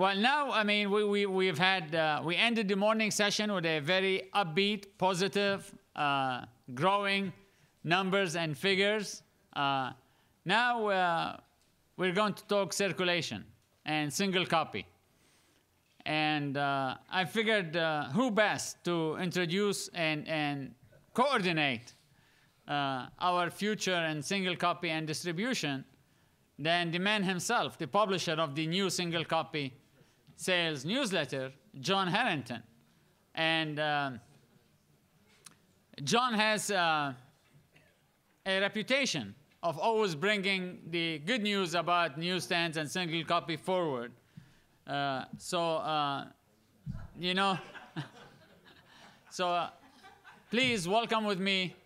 Well, now, I mean, we've had, we ended the morning session with a very upbeat, positive, growing numbers and figures. Now we're going to talk circulation and single copy. And I figured who best to introduce and coordinate our future in single copy and distribution than the man himself, the publisher of the new single copy sales newsletter, John Harrington. And John has a reputation of always bringing the good news about newsstands and single copy forward. You know, so please welcome with me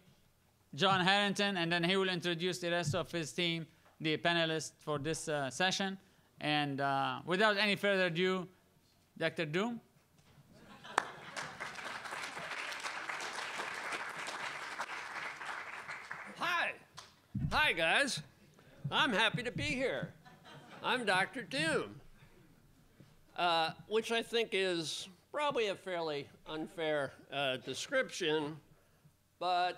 John Harrington, and then he will introduce the rest of his team, the panelists for this session. And without any further ado, Dr. Doom. Hi. Hi, guys. I'm happy to be here. I'm Dr. Doom, which I think is probably a fairly unfair description. But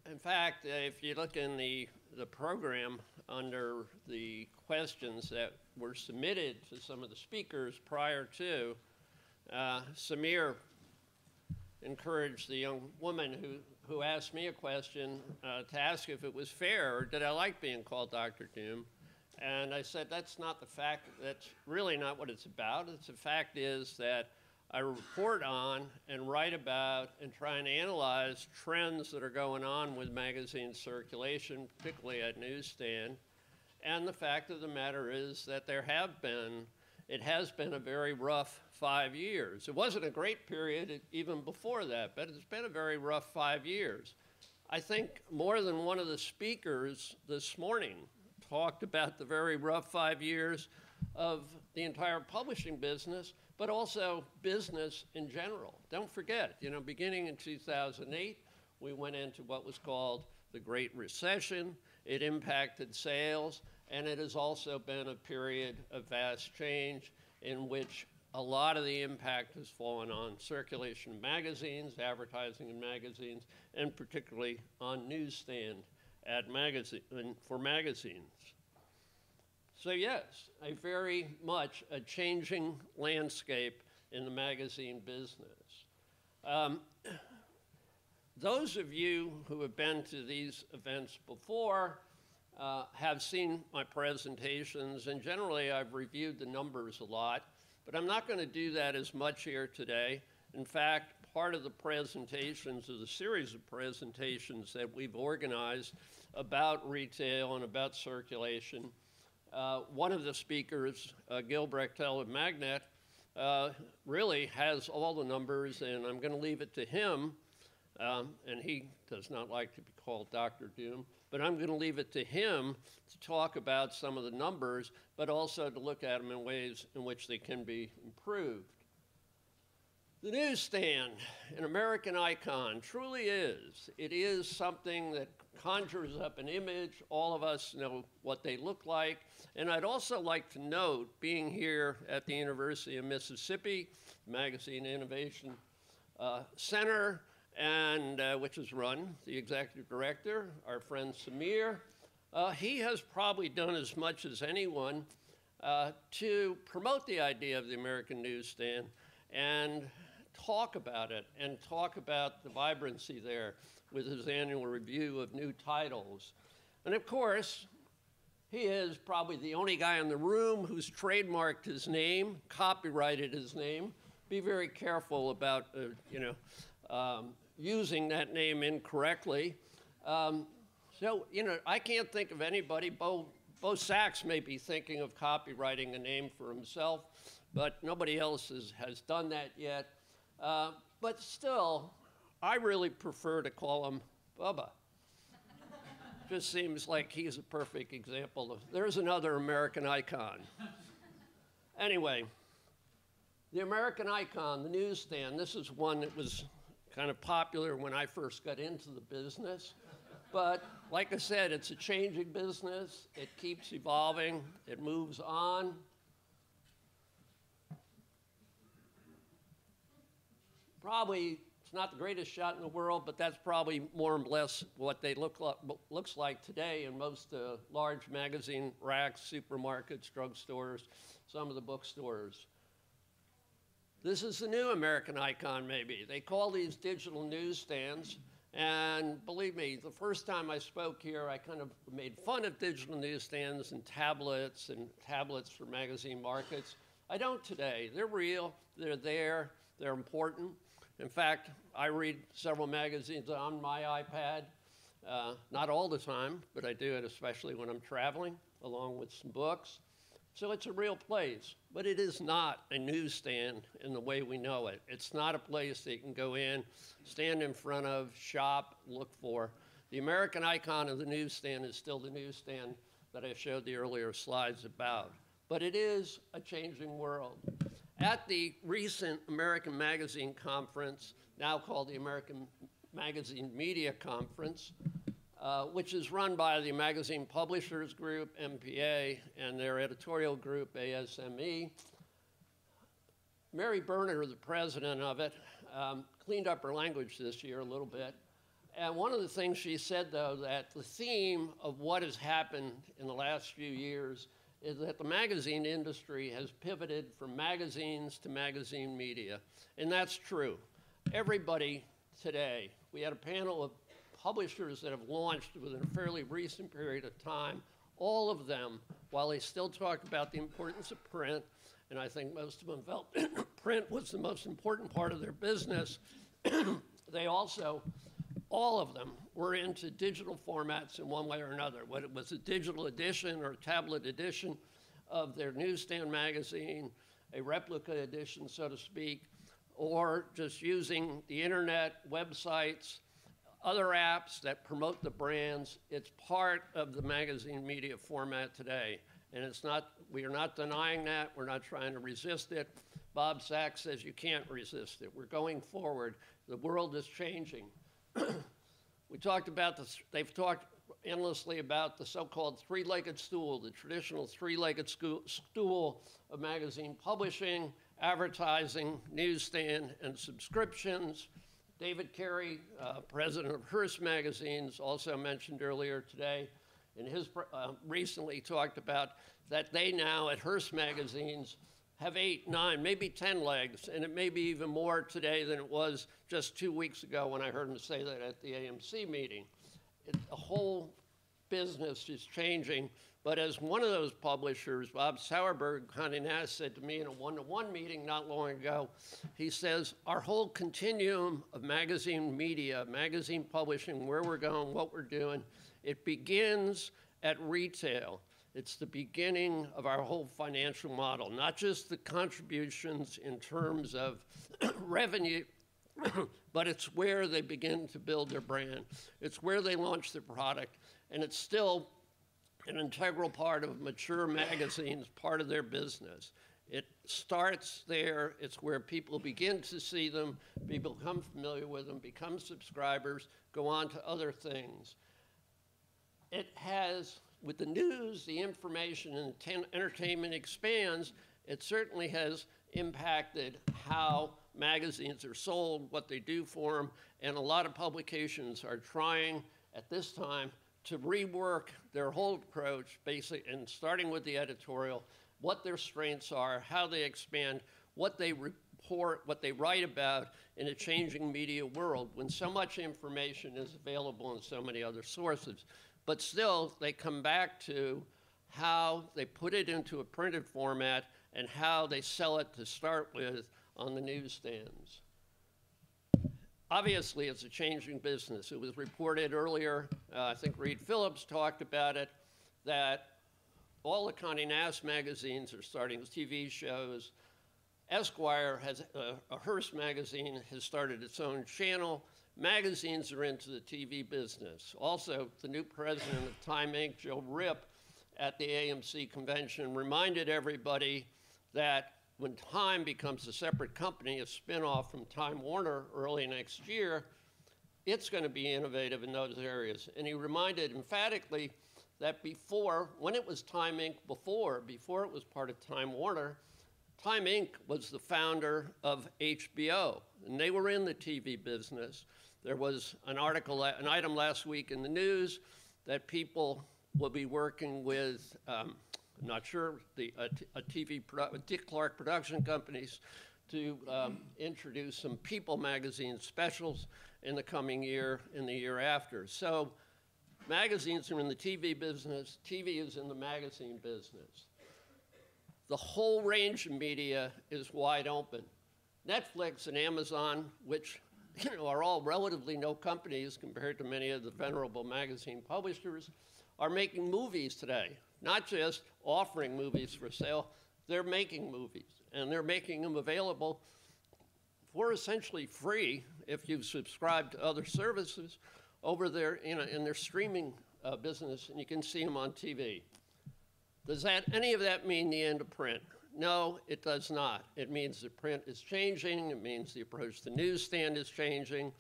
in fact, if you look in the program under the questions that were submitted to some of the speakers prior to, Samir encouraged the young woman who asked me a question to ask if it was fair or did I like being called Dr. Doom. And I said, that's not the fact, that's really not what it's about. The fact is that I report on and write about and try and analyze trends that are going on with magazine circulation, particularly at newsstand. And the fact of the matter is that it has been a very rough 5 years. It wasn't a great period even before that, but it's been a very rough 5 years. I think more than one of the speakers this morning talked about the very rough 5 years of the entire publishing business, but also business in general. Don't forget, you know, beginning in 2008, we went into what was called the Great Recession. It impacted sales, and it has also been a period of vast change in which a lot of the impact has fallen on circulation magazines, advertising in magazines, and particularly on newsstand for magazines. So yes, a very much a changing landscape in the magazine business. Those of you who have been to these events before have seen my presentations, and generally I've reviewed the numbers a lot, but I'm not going to do that as much here today. In fact, part of the presentations is a series of presentations that we've organized about retail and about circulation. One of the speakers, Gil Brechtel of Magnet, really has all the numbers, and I'm going to leave it to him, and he does not like to be called Dr. Doom, but I'm going to leave it to him to talk about some of the numbers, but also to look at them in ways in which they can be improved. The newsstand, an American icon, truly is. It is something that conjures up an image. All of us know what they look like. And I'd also like to note, being here at the University of Mississippi, Magazine Innovation Center, and which is run, the executive director, our friend Samir, he has probably done as much as anyone to promote the idea of the American newsstand and talk about it and talk about the vibrancy there with his annual review of new titles. And of course, he is probably the only guy in the room who's trademarked his name, copyrighted his name. Be very careful about, using that name incorrectly. So, I can't think of anybody. Bo Sachs may be thinking of copywriting a name for himself, but nobody else has done that yet. But still, I really prefer to call him Bubba. Just seems like he's a perfect example of, there's another American icon. Anyway, the American icon, the newsstand, this is one that was kind of popular when I first got into the business. But like I said, it's a changing business. It keeps evolving. It moves on. Probably, it's not the greatest shot in the world, but that's probably more or less what they looks like today in most large magazine racks, supermarkets, drugstores, some of the bookstores. This is the new American icon, maybe. They call these digital newsstands. And believe me, the first time I spoke here, I kind of made fun of digital newsstands and tablets for magazine markets. I don't today. They're real, they're there, they're important. In fact, I read several magazines on my iPad, not all the time, but I do it especially when I'm traveling, along with some books. So it's a real place, but it is not a newsstand in the way we know it. It's not a place that you can go in, stand in front of, shop, look for. The American icon of the newsstand is still the newsstand that I showed the earlier slides about. But it is a changing world. At the recent American Magazine Conference, now called the American Magazine Media Conference, which is run by the Magazine Publishers Group, MPA, and their editorial group, ASME. Mary Berner, the president of it, cleaned up her language this year a little bit. And one of the things she said, though, that the theme of what has happened in the last few years is that the magazine industry has pivoted from magazines to magazine media. And that's true. Everybody today, we had a panel of publishers that have launched within a fairly recent period of time, all of them, while they still talk about the importance of print, and I think most of them felt print was the most important part of their business, they also, all of them, were into digital formats in one way or another, whether it was a digital edition or a tablet edition of their newsstand magazine, a replica edition, so to speak, or just using the internet, websites, other apps that promote the brands. It's part of the magazine media format today. And it's not, we are not denying that. We're not trying to resist it. Bob Sachs says you can't resist it. We're going forward. The world is changing. We talked about this, they've talked endlessly about the so-called three-legged stool, the traditional three-legged stool of magazine publishing, advertising, newsstand, and subscriptions. David Carey, president of Hearst Magazines, also mentioned earlier today, in his recently talked about that they now at Hearst Magazines have 8, 9, maybe 10 legs, and it may be even more today than it was just 2 weeks ago when I heard him say that at the AMC meeting. The whole business is changing, but as one of those publishers, Bob Sauerberg, Condé Nast, said to me in a one-to-one meeting not long ago, he says, our whole continuum of magazine media, magazine publishing, where we're going, what we're doing, it begins at retail. It's the beginning of our whole financial model, not just the contributions in terms of revenue, but it's where they begin to build their brand. It's where they launch their product, and it's still an integral part of mature magazines, part of their business. It starts there. It's where people begin to see them, people become familiar with them, become subscribers, go on to other things. It has, with the news, the information, and entertainment expands, it certainly has impacted how magazines are sold, what they do for them, and a lot of publications are trying at this time to rework their whole approach, basically, and starting with the editorial, what their strengths are, how they expand, what they report, what they write about in a changing media world when so much information is available in so many other sources. But still, they come back to how they put it into a printed format and how they sell it to start with on the newsstands. Obviously, it's a changing business. It was reported earlier, I think Reed Phillips talked about it, that all the Condé Nast magazines are starting TV shows. Esquire has, a Hearst magazine has started its own channel. Magazines are into the TV business. Also, the new president of Time Inc., Joe Rip, at the AMC convention reminded everybody that when Time becomes a separate company, a spinoff from Time Warner early next year, it's going to be innovative in those areas. And he reminded emphatically that before, when it was Time Inc. before it was part of Time Warner, Time Inc. was the founder of HBO, and they were in the TV business. There was an item last week in the news that people will be working with, I'm not sure, Dick Clark production companies to introduce some People magazine specials in the coming year and the year after. So magazines are in the TV business, TV is in the magazine business. The whole range of media is wide open. Netflix and Amazon, which are all relatively no companies compared to many of the venerable magazine publishers, are making movies today. Not just offering movies for sale, they're making movies. And they're making them available for essentially free if you subscribe to other services over there in their streaming business, and you can see them on TV. Does any of that mean the end of print? No, it does not. It means that print is changing. It means the approach to newsstand is changing.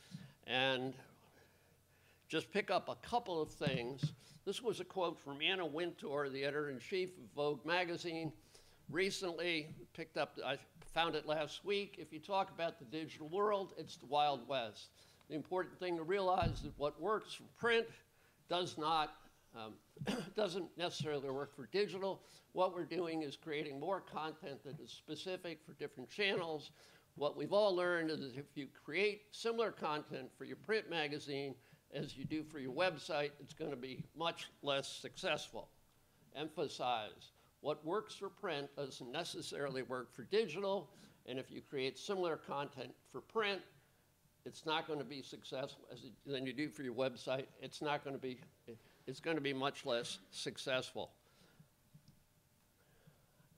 And just pick up a couple of things. This was a quote from Anna Wintour, the editor-in-chief of Vogue magazine. Recently, I found it last week. If you talk about the digital world, it's the Wild West. The important thing to realize is that what works for print doesn't necessarily work for digital. What we're doing is creating more content that is specific for different channels. What we've all learned is that if you create similar content for your print magazine as you do for your website, it's going to be much less successful. Emphasize, what works for print doesn't necessarily work for digital, and if you create similar content for print, it's not going to be successful than you do for your website. It's going to be much less successful.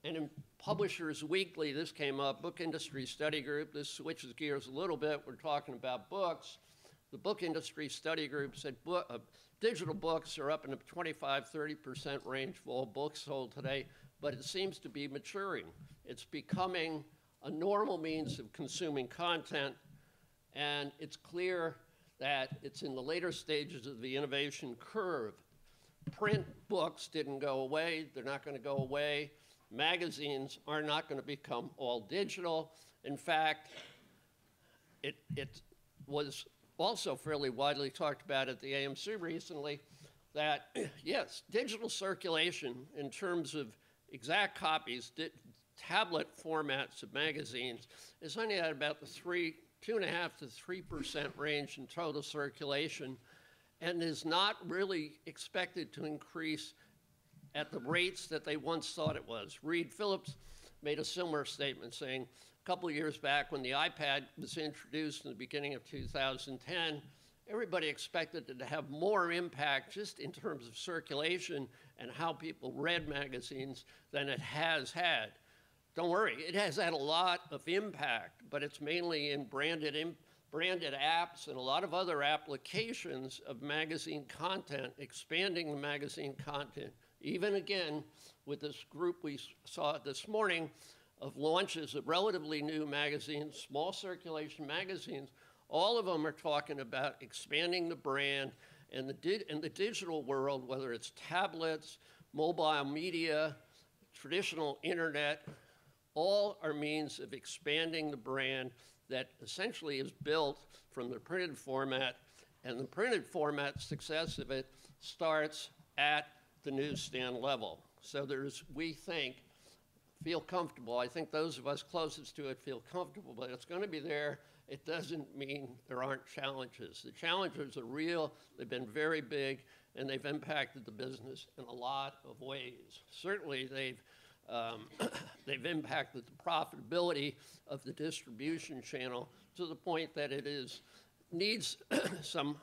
And in Publishers Weekly, this came up, Book Industry Study Group. This switches gears a little bit. We're talking about books. The Book Industry Study Group said digital books are up in the 25–30% range for all books sold today, but it seems to be maturing. It's becoming a normal means of consuming content, and it's clear that it's in the later stages of the innovation curve. Print books didn't go away. They're not going to go away. Magazines are not going to become all digital. In fact, it was also fairly widely talked about at the AMC recently that, yes, digital circulation in terms of exact copies, tablet formats of magazines, is only at about the 2.5% to 3% range in total circulation, and is not really expected to increase at the rates that they once thought it was. Reed Phillips made a similar statement, saying a couple of years back when the iPad was introduced in the beginning of 2010, everybody expected it to have more impact just in terms of circulation and how people read magazines than it has had. Don't worry, it has had a lot of impact, but it's mainly in branded apps and a lot of other applications of magazine content, expanding the magazine content. Even again, with this group we saw this morning of launches of relatively new magazines, small circulation magazines, all of them are talking about expanding the brand and in the digital world, whether it's tablets, mobile media, traditional internet, all are means of expanding the brand that essentially is built from the printed format, and the printed format success of it starts at the newsstand level. So we feel comfortable. I think those of us closest to it feel comfortable, but it's going to be there. It doesn't mean there aren't challenges. The challenges are real, they've been very big, and they've impacted the business in a lot of ways. Certainly they've impacted the profitability of the distribution channel to the point that it needs some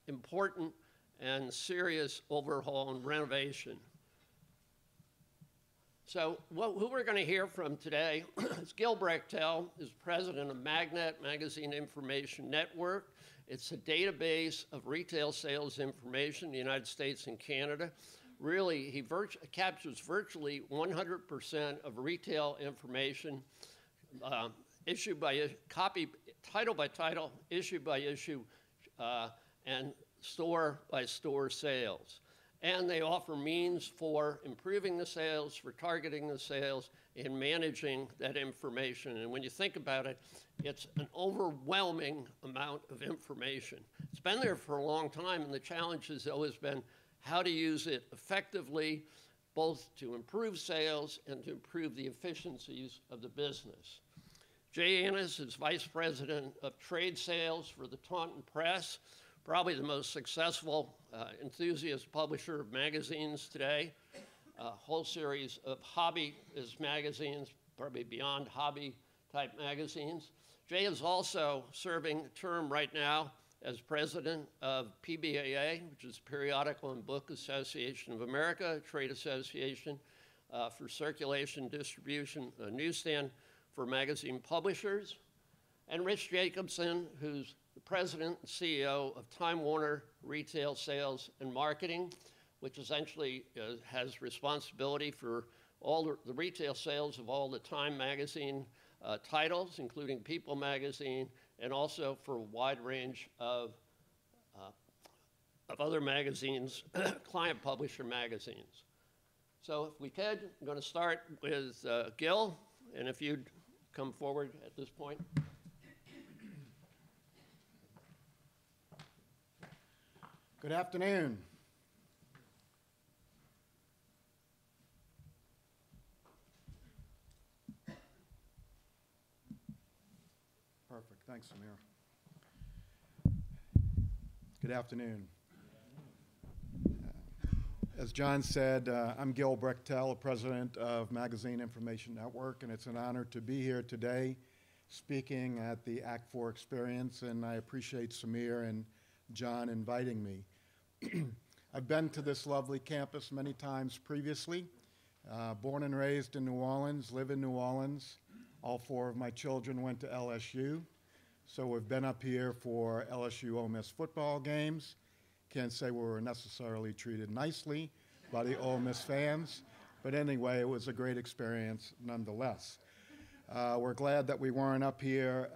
important and serious overhaul and renovation. So who we're going to hear from today is Gil Brechtel, who's president of Magnet, Magazine Information Network. It's a database of retail sales information in the United States and Canada. Really, he captures virtually 100% of retail information, issue by copy, title by title, issue by issue, and store by store sales. And they offer means for improving the sales, for targeting the sales, in managing that information. And when you think about it, it's an overwhelming amount of information. It's been there for a long time, and the challenge has always been how to use it effectively, both to improve sales and to improve the efficiencies of the business. Jay Annis is Vice President of Trade Sales for the Taunton Press, probably the most successful enthusiast publisher of magazines today. A whole series of hobby magazines, probably beyond hobby type magazines. Jay is also serving a term right now as president of PBAA, which is Periodical and Book Association of America, a trade association for circulation, distribution, a newsstand for magazine publishers. And Rich Jacobsen, who's the president and CEO of Time Warner Retail Sales and Marketing, which essentially has responsibility for all the retail sales of all the Time magazine titles, including People magazine, and also for a wide range of other magazines, client publisher magazines. So if we could, I'm going to start with Gil, and if you'd come forward at this point. Good afternoon. Perfect. Thanks, Samir. Good afternoon. As John said, I'm Gil Brechtel, President of Magazine Information Network, and it's an honor to be here today speaking at the Act 4 Experience, and I appreciate Samir and John inviting me. I've been to this lovely campus many times previously. Born and raised in New Orleans, live in New Orleans. All four of my children went to LSU. So we've been up here for LSU Ole Miss football games. Can't say we were necessarily treated nicely by the Ole Miss fans. But anyway, it was a great experience nonetheless. We're glad that we weren't up here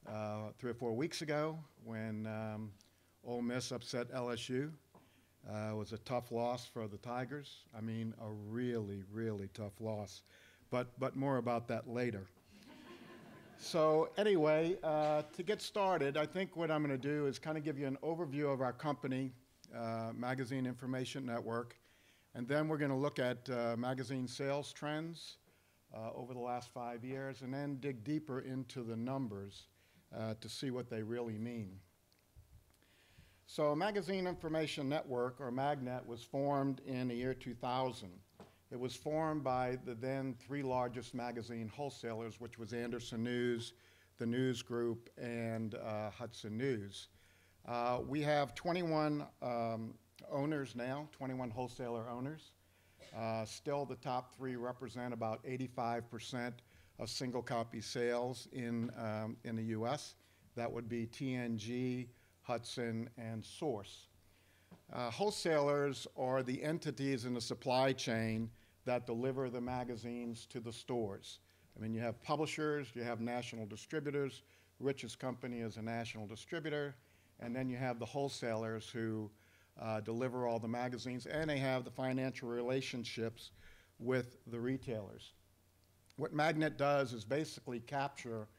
3 or 4 weeks ago when Ole Miss upset LSU. It was a tough loss for the Tigers. I mean, a really, really tough loss. But more about that later. So anyway, to get started, I think what I'm going to do is kind of give you an overview of our company, Magazine Information Network, and then we're going to look at magazine sales trends over the last 5 years, and then dig deeper into the numbers to see what they really mean. So Magazine Information Network, or Magnet, was formed in the year 2000. It was formed by the then 3 largest magazine wholesalers, which was Anderson News, the News Group, and Hudson News. We have 21 owners now, 21 wholesaler owners. Still, the top 3 represent about 85% of single copy sales in the US. That would be TNG, Hudson, and Source. Wholesalers are the entities in the supply chain that deliver the magazines to the stores. I mean, you have publishers, you have national distributors. Rich's company is a national distributor. And then you have the wholesalers who deliver all the magazines, and they have the financial relationships with the retailers. What Magnet does is basically capture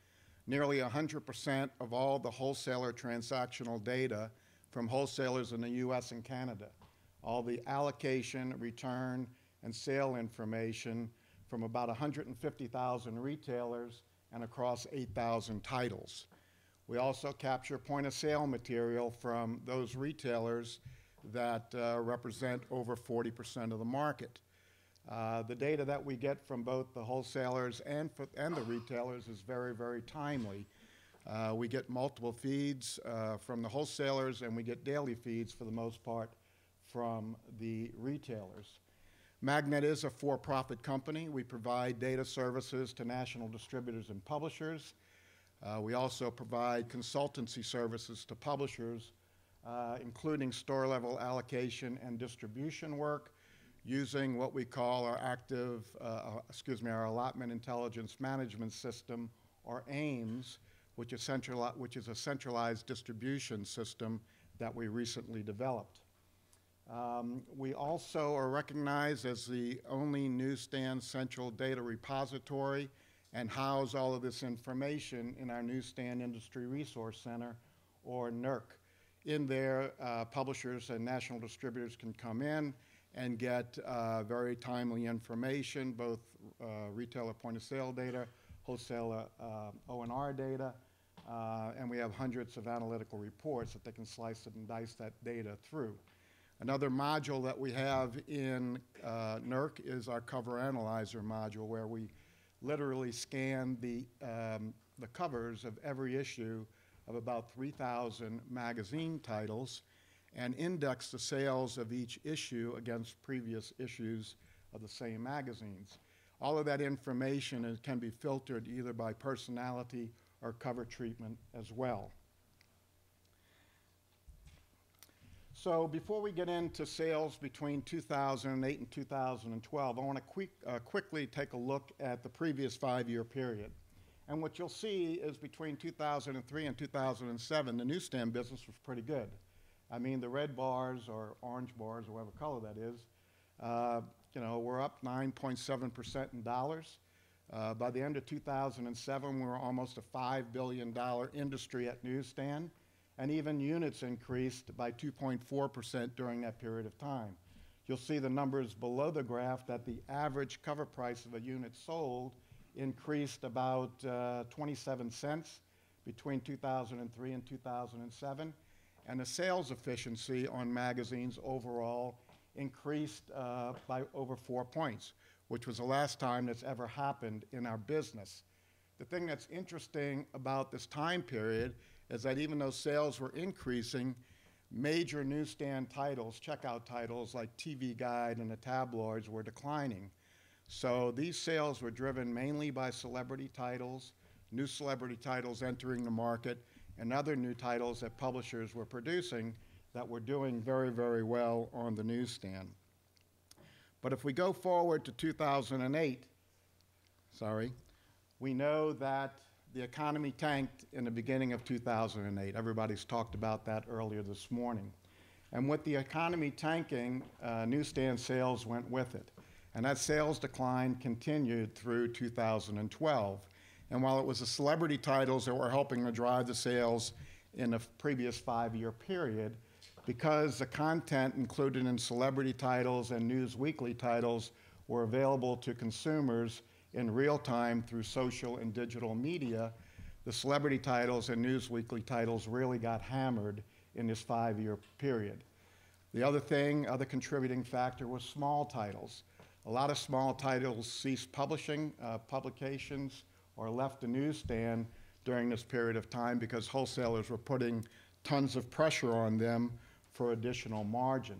nearly 100% of all the wholesaler transactional data from wholesalers in the US and Canada. All the allocation, return, and sale information from about 150,000 retailers and across 8,000 titles. We also capture point of sale material from those retailers that represent over 40% of the market. The data that we get from both the wholesalers and the retailers is very, very timely. We get multiple feeds from the wholesalers, and we get daily feeds for the most part from the retailers. Magnet is a for-profit company. We provide data services to national distributors and publishers. We also provide consultancy services to publishers, including store-level allocation and distribution work, using what we call our our Allotment Intelligence Management System, or AIMS, which is a centralized distribution system that we recently developed. We also are recognized as the only newsstand central data repository and house all of this information in our Newsstand Industry Resource Center, or NERC. In there, publishers and national distributors can come in and get very timely information, both retailer point-of-sale data, wholesaler O&R data, and we have hundreds of analytical reports that they can slice it and dice that data through. Another module that we have in NERC is our cover analyzer module, where we literally scan the covers of every issue of about 3,000 magazine titles and index the sales of each issue against previous issues of the same magazines. All of that information can be filtered either by personality or cover treatment as well. So before we get into sales between 2008 and 2012, I want to quickly take a look at the previous 5-year period. And what you'll see is between 2003 and 2007, the newsstand business was pretty good. I mean, the red bars or orange bars, or whatever color that is, we're up 9.7% in dollars. By the end of 2007, we were almost a $5 billion industry at newsstand, and even units increased by 2.4% during that period of time. You'll see the numbers below the graph that the average cover price of a unit sold increased about 27 cents between 2003 and 2007, and the sales efficiency on magazines overall increased by over 4 points, which was the last time that's ever happened in our business. The thing that's interesting about this time period is that even though sales were increasing, major newsstand titles, checkout titles like TV Guide and the tabloids, were declining. So these sales were driven mainly by celebrity titles, new celebrity titles entering the market, and other new titles that publishers were producing that were doing very, very well on the newsstand. But if we go forward to 2008, we know that the economy tanked in the beginning of 2008. Everybody's talked about that earlier this morning. And with the economy tanking, newsstand sales went with it. And that sales decline continued through 2012. And while it was the celebrity titles that were helping to drive the sales in the previous 5-year period, because the content included in celebrity titles and news weekly titles were available to consumers in real time through social and digital media, the celebrity titles and news weekly titles really got hammered in this 5-year period. The other contributing factor was small titles. A lot of small titles ceased publishing, publications, or left the newsstand during this period of time because wholesalers were putting tons of pressure on them for additional margin.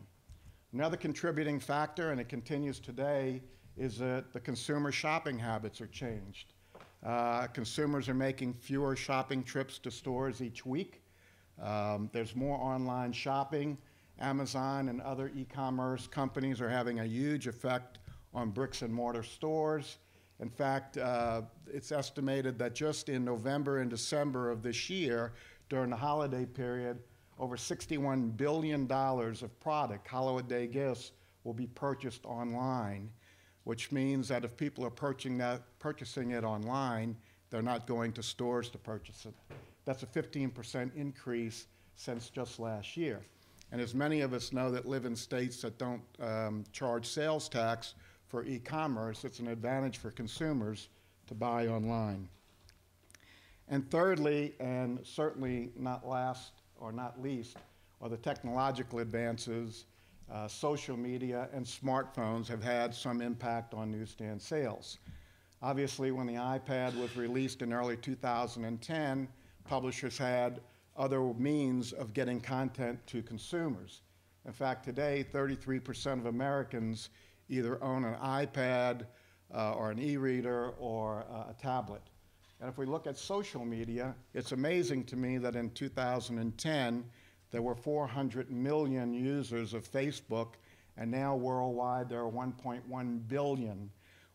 Another contributing factor, and it continues today, is that the consumer shopping habits are changed. Consumers are making fewer shopping trips to stores each week. There's more online shopping. Amazon and other e-commerce companies are having a huge effect on bricks and mortar stores. In fact, it's estimated that just in November and December of this year, during the holiday period, over $61 billion of product, holiday gifts, will be purchased online, which means that if people are purchasing it online, they're not going to stores to purchase it. That's a 15% increase since just last year. And as many of us know that live in states that don't charge sales tax for e-commerce, it's an advantage for consumers to buy online. And thirdly, and certainly not last or not least, are the technological advances. Social media and smartphones have had some impact on newsstand sales. Obviously, when the iPad was released in early 2010, publishers had other means of getting content to consumers. In fact, today, 33% of Americans either own an iPad or an e-reader or a tablet. And if we look at social media, it's amazing to me that in 2010, there were 400 million users of Facebook, and now worldwide there are 1.1 billion,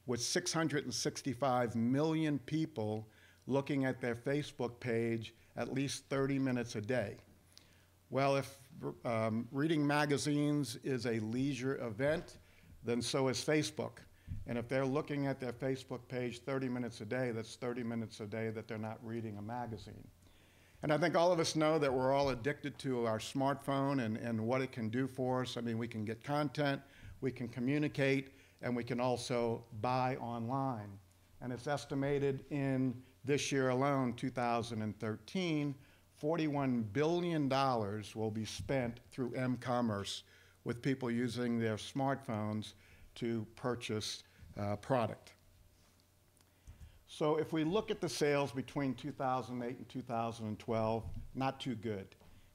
with 665 million people looking at their Facebook page at least 30 minutes a day. Well, if reading magazines is a leisure event, then so is Facebook. And if they're looking at their Facebook page 30 minutes a day, that's 30 minutes a day that they're not reading a magazine. And I think all of us know that we're all addicted to our smartphone and what it can do for us. I mean, we can get content, we can communicate, and we can also buy online. And it's estimated in this year alone, 2013, $41 billion will be spent through m-commerce with people using their smartphones to purchase product. So if we look at the sales between 2008 and 2012, not too good.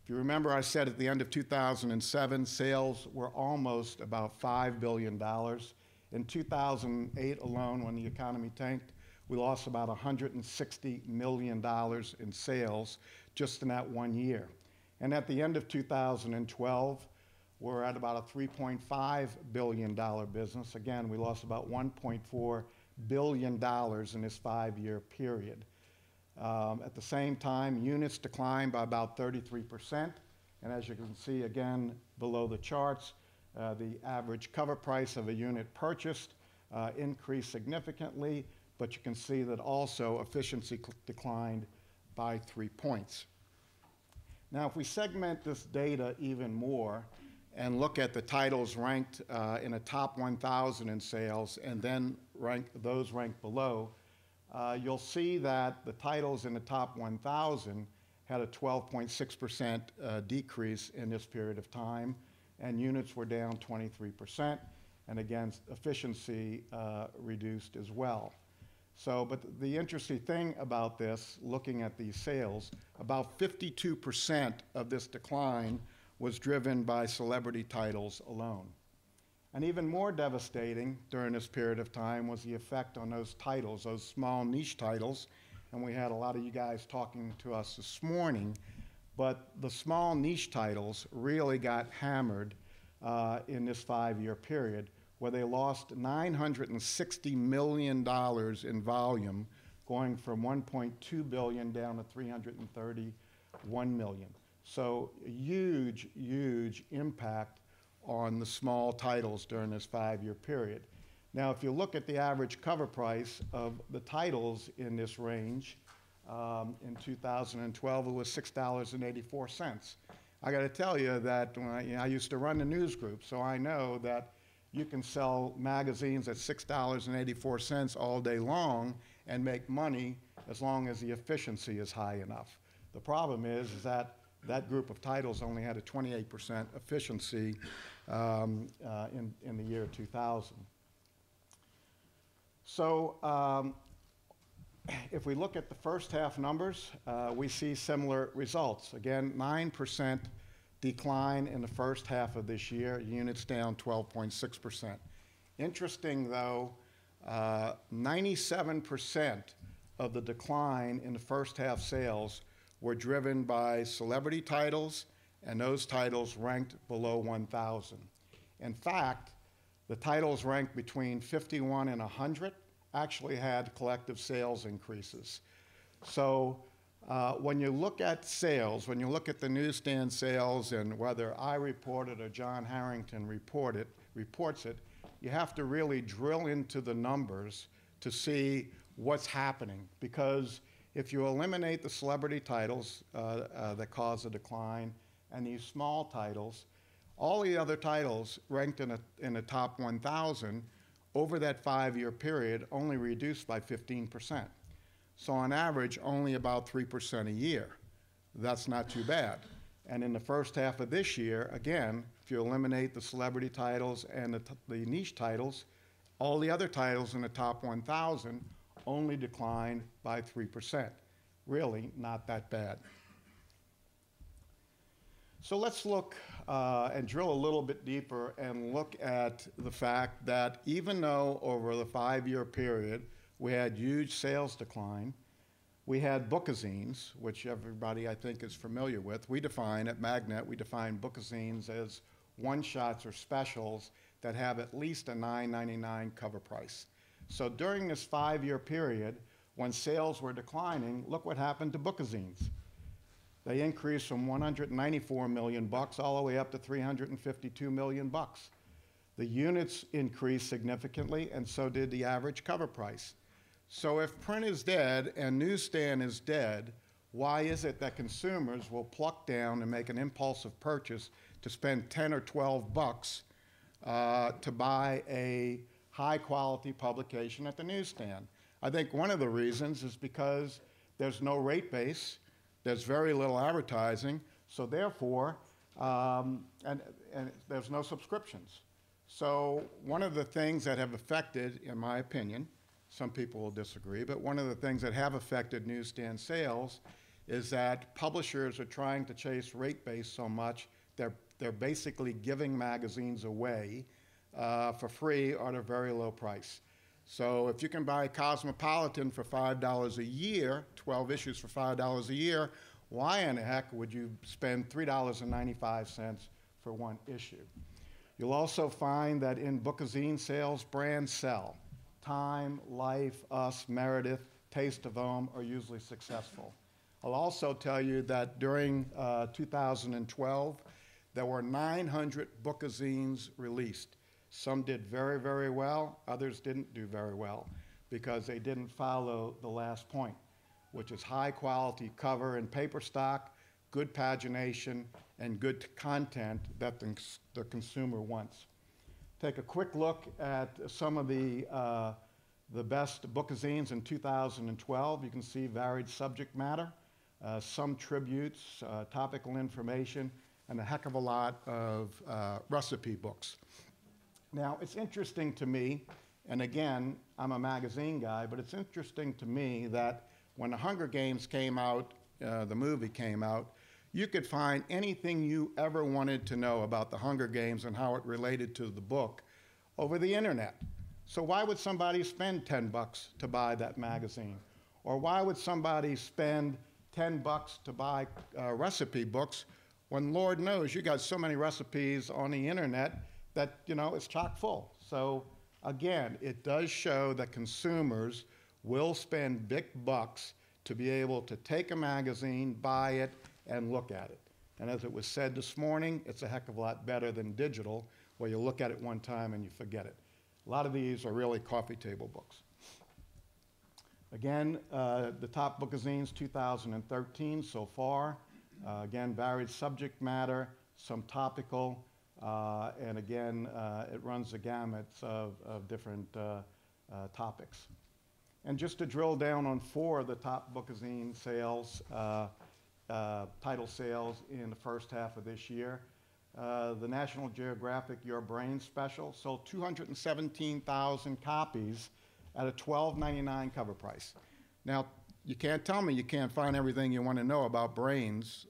If you remember, I said at the end of 2007, sales were almost about $5 billion. In 2008 alone, when the economy tanked, we lost about $160 million in sales just in that 1 year. And at the end of 2012, we're at about a $3.5 billion business. Again, we lost about $1.4 billion in this 5-year period. At the same time, units declined by about 33%. And as you can see again below the charts, the average cover price of a unit purchased increased significantly, but you can see that also efficiency declined by 3 points. Now, if we segment this data even more and look at the titles ranked in a top 1,000 in sales and then rank those ranked below, you'll see that the titles in the top 1,000 had a 12.6% decrease in this period of time, and units were down 23%, and again, efficiency reduced as well. So, but the interesting thing about this, looking at these sales, about 52% of this decline was driven by celebrity titles alone. And even more devastating during this period of time was the effect on those titles, those small niche titles, and we had a lot of you guys talking to us this morning, but the small niche titles really got hammered in this 5-year period, where they lost $960 million in volume, going from $1.2 billion down to $331 million. So a huge, huge impact on the small titles during this 5-year period. Now, if you look at the average cover price of the titles in this range, in 2012, it was $6.84. I got to tell you that when I used to run the news group, so I know that you can sell magazines at $6.84 all day long and make money as long as the efficiency is high enough. The problem is that that group of titles only had a 28% efficiency in the year 2000. So if we look at the first half numbers, we see similar results. Again, 9% decline in the first half of this year, units down 12.6%. Interesting though, 97% of the decline in the first half sales were driven by celebrity titles, and those titles ranked below 1,000. In fact, the titles ranked between 51 and 100 actually had collective sales increases. So when you look at sales, when you look at the newsstand sales, and whether I report it or John Harrington reports it, you have to really drill into the numbers to see what's happening. Because if you eliminate the celebrity titles that cause a decline and these small titles, all the other titles ranked in the top 1,000 over that 5-year period only reduced by 15%. So on average, only about 3% a year. That's not too bad. And in the first half of this year, again, if you eliminate the celebrity titles and the niche titles, all the other titles in the top 1,000 only declined by 3%. Really not that bad. So let's look and drill a little bit deeper and look at the fact that even though over the 5-year period we had huge sales decline, we had bookazines, which everybody I think is familiar with. We define at Magnet, we define bookazines as one-shots or specials that have at least a $9.99 cover price. So during this 5-year period, when sales were declining, look what happened to bookazines. They increased from 194 million bucks all the way up to 352 million bucks. The units increased significantly, and so did the average cover price. So if print is dead and newsstand is dead, why is it that consumers will pluck down and make an impulsive purchase to spend 10 or 12 bucks to buy a high-quality publication at the newsstand? I think one of the reasons is because there's no rate base, there's very little advertising, so therefore, and there's no subscriptions. So one of the things that have affected, in my opinion, some people will disagree, but one of the things that have affected newsstand sales is that publishers are trying to chase rate base so much, they're basically giving magazines away for free or at a very low price. So if you can buy Cosmopolitan for $5 a year, 12 issues for $5 a year, why in the heck would you spend $3.95 for one issue? You'll also find that in bookazine sales, brands sell. Time, Life, Us, Meredith, Taste of Home are usually successful. I'll also tell you that during 2012, there were 900 bookazines released. Some did very, very well, others didn't do very well because they didn't follow the last point, which is high quality cover and paper stock, good pagination, and good content that the consumer wants. Take a quick look at some of the best bookazines in 2012. You can see varied subject matter, some tributes, topical information, and a heck of a lot of recipe books. Now, it's interesting to me, and again, I'm a magazine guy, but it's interesting to me that when The Hunger Games came out, the movie came out, you could find anything you ever wanted to know about The Hunger Games and how it related to the book over the internet. So why would somebody spend 10 bucks to buy that magazine? Or why would somebody spend 10 bucks to buy recipe books when Lord knows you got so many recipes on the internet that, you know, it's chock full. So again, it does show that consumers will spend big bucks to be able to take a magazine, buy it, and look at it. And as it was said this morning, it's a heck of a lot better than digital, where you look at it one time and you forget it. A lot of these are really coffee table books. Again, the top bookazines 2013 so far. Again, varied subject matter, some topical, and again, it runs the gamut of different topics. And just to drill down on 4 of the top bookazine sales, title sales in the first half of this year, the National Geographic Your Brain special sold 217,000 copies at a $12.99 cover price. Now, you can't tell me you can't find everything you want to know about brains,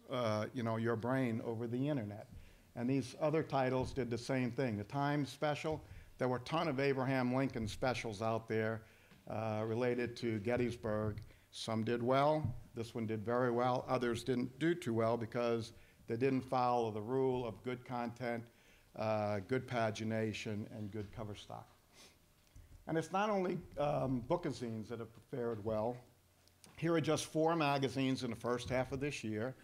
your brain over the internet. And these other titles did the same thing. The Times special, there were a ton of Abraham Lincoln specials out there related to Gettysburg. Some did well. This one did very well. Others didn't do too well because they didn't follow the rule of good content, good pagination, and good cover stock. And it's not only bookazines that have fared well. Here are just 4 magazines in the first half of this year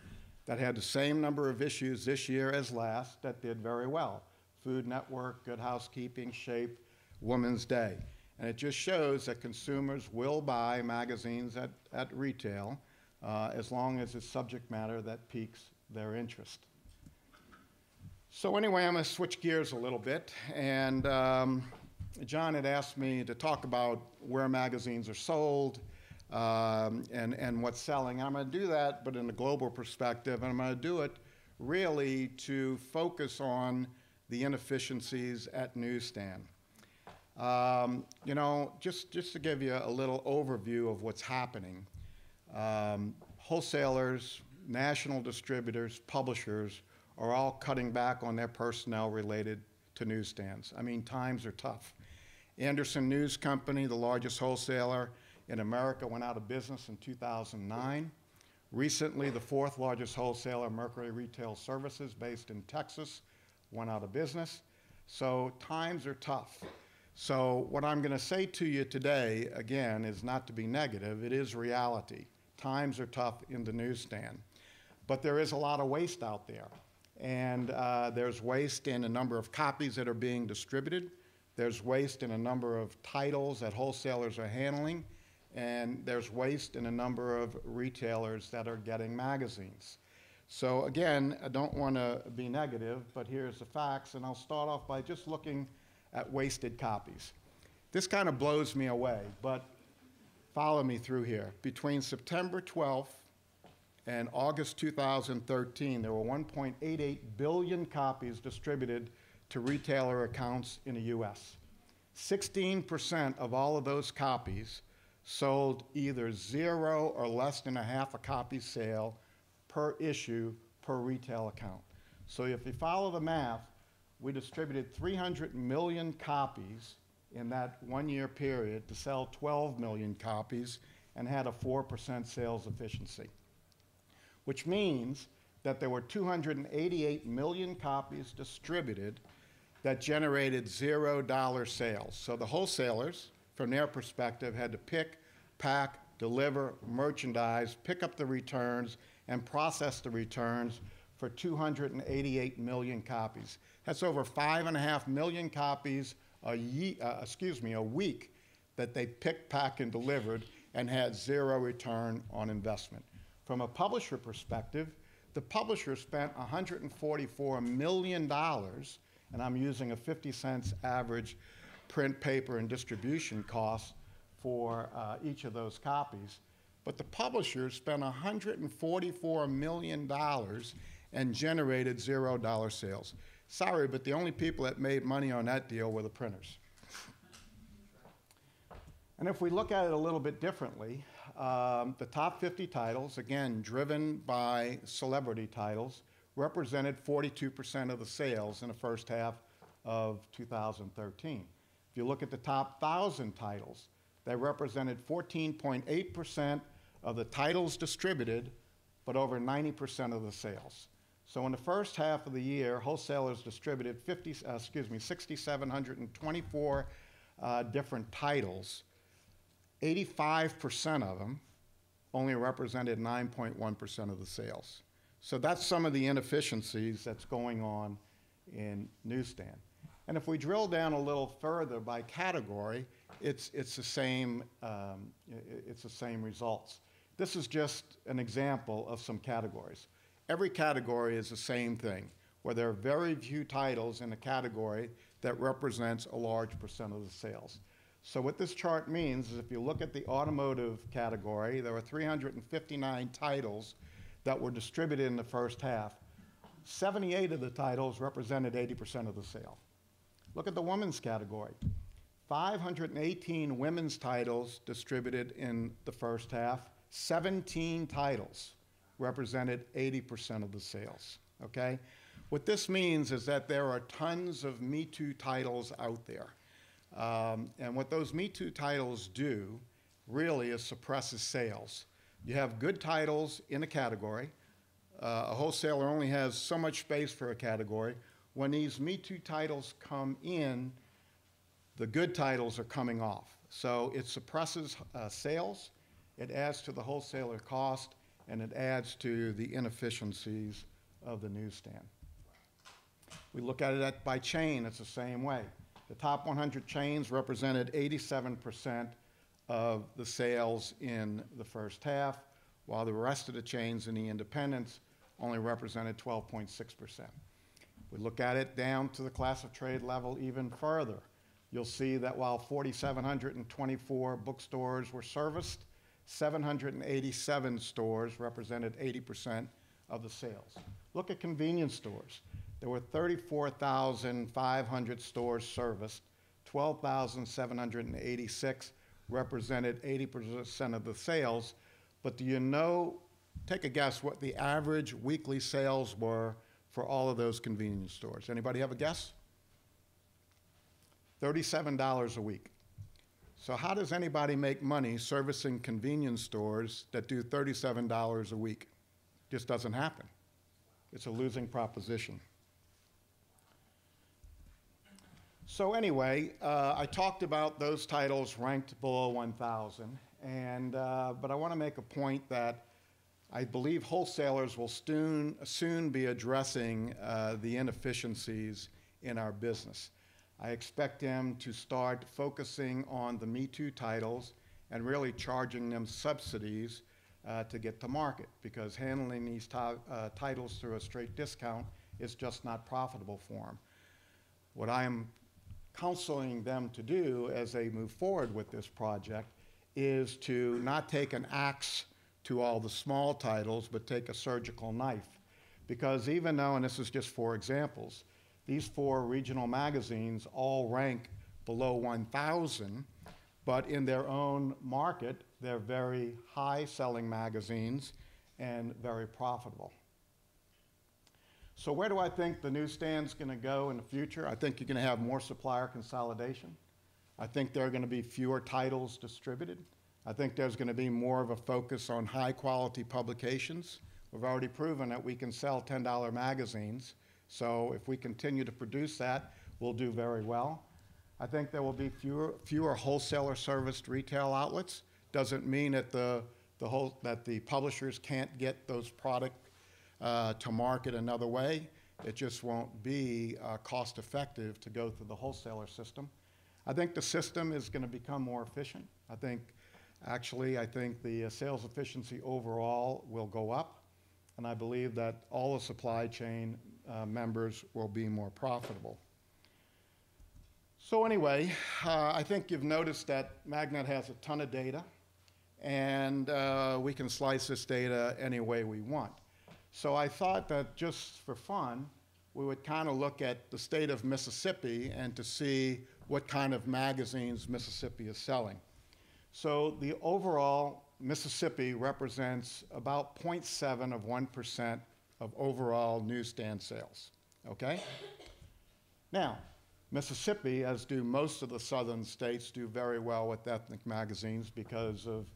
that had the same number of issues this year as last that did very well. Food Network, Good Housekeeping, Shape, Woman's Day. And it just shows that consumers will buy magazines at retail as long as it's subject matter that piques their interest. So anyway, I'm going to switch gears a little bit. And John had asked me to talk about where magazines are sold and what's selling. And I'm going to do that, but in a global perspective. And I'm going to do it really to focus on the inefficiencies at newsstand. Just to give you a little overview of what's happening, wholesalers, national distributors, publishers are all cutting back on their personnel related to newsstands. I mean, times are tough. Anderson News Company, the largest wholesaler in America, went out of business in 2009. Recently, the 4th largest wholesaler, Mercury Retail Services, based in Texas, went out of business. So times are tough. So what I'm going to say to you today, again, is not to be negative. It is reality. Times are tough in the newsstand. But there is a lot of waste out there. And there's waste in a number of copies that are being distributed. There's waste in a number of titles that wholesalers are handling. And there's waste in a number of retailers that are getting magazines. So again, I don't want to be negative, but here's the facts. And I'll start off by just looking at wasted copies. This kind of blows me away, but follow me through here. Between September 12th and August 2013, there were 1.88 billion copies distributed to retailer accounts in the US. 16% of all of those copies sold either 0 or less than a half a copy sale per issue per retail account. So if you follow the math, we distributed 300 million copies in that 1 year period to sell 12 million copies and had a 4% sales efficiency, which means that there were 288 million copies distributed that generated $0 sales. So the wholesalers, from their perspective, had to pick, pack, deliver, merchandise, pick up the returns, and process the returns for 288 million copies. That's over 5.5 million copies a week that they picked, packed, and delivered and had 0 return on investment. From a publisher perspective, the publisher spent $144 million, and I'm using a 50 cents average print, paper, and distribution cost for each of those copies. But the publisher spent $144 million and generated $0 sales. Sorry, but the only people that made money on that deal were the printers. And if we look at it a little bit differently, the top 50 titles, again, driven by celebrity titles, represented 42% of the sales in the first half of 2013. If you look at the top 1,000 titles, they represented 14.8% of the titles distributed, but over 90% of the sales. So in the first half of the year, wholesalers distributed 6,724 different titles. 85% of them only represented 9.1% of the sales. So that's some of the inefficiencies that's going on in newsstand. And if we drill down a little further by category, it's the same results. This is just an example of some categories. Every category is the same thing, where there are very few titles in a category that represents a large percent of the sales. So what this chart means is if you look at the automotive category, there were 359 titles that were distributed in the first half. 78 of the titles represented 80% of the sale. Look at the women's category. 518 women's titles distributed in the first half. 17 titles represented 80% of the sales, okay? What this means is that there are tons of Me Too titles out there. And what those Me Too titles do really is suppresses sales. You have good titles in a category. A wholesaler only has so much space for a category. When these Me Too titles come in, the good titles are coming off. So it suppresses sales, it adds to the wholesaler cost, and it adds to the inefficiencies of the newsstand. We look at it by chain, it's the same way. The top 100 chains represented 87% of the sales in the first half, while the rest of the chains in the independents only represented 12.6%. We look at it down to the class of trade level even further. You'll see that while 4,724 bookstores were serviced, 787 stores represented 80% of the sales. Look at convenience stores. There were 34,500 stores serviced, 12,786 represented 80% of the sales, but do you know, take a guess what the average weekly sales were for all of those convenience stores? Anybody have a guess? $37 a week. So how does anybody make money servicing convenience stores that do $37 a week? Just doesn't happen. It's a losing proposition. So anyway, I talked about those titles ranked below 1,000, but I want to make a point that I believe wholesalers will soon be addressing the inefficiencies in our business. I expect them to start focusing on the Me Too titles and really charging them subsidies to get to market, because handling these titles through a straight discount is just not profitable for them. What I am counseling them to do as they move forward with this project is to not take an axe to all the small titles, but take a surgical knife. Because even though, and this is just 4 examples, these 4 regional magazines all rank below 1,000, but in their own market, they're very high-selling magazines and very profitable. So where do I think the newsstand's going to go in the future? I think you're going to have more supplier consolidation. I think there are going to be fewer titles distributed. I think there's going to be more of a focus on high-quality publications. We've already proven that we can sell $10 magazines. So if we continue to produce that, we'll do very well. I think there will be fewer wholesaler-serviced retail outlets. Doesn't mean that the publishers can't get those products to market another way. It just won't be cost-effective to go through the wholesaler system. I think the system is going to become more efficient. I think the sales efficiency overall will go up, and I believe that all the supply chain members will be more profitable. So anyway, I think you've noticed that Magnet has a ton of data, and we can slice this data any way we want. So I thought that just for fun, we would kind of look at the state of Mississippi and to see what kind of magazines Mississippi is selling. So the overall Mississippi represents about 0.7% of overall newsstand sales, okay? Now, Mississippi, as do most of the southern states, do very well with ethnic magazines because of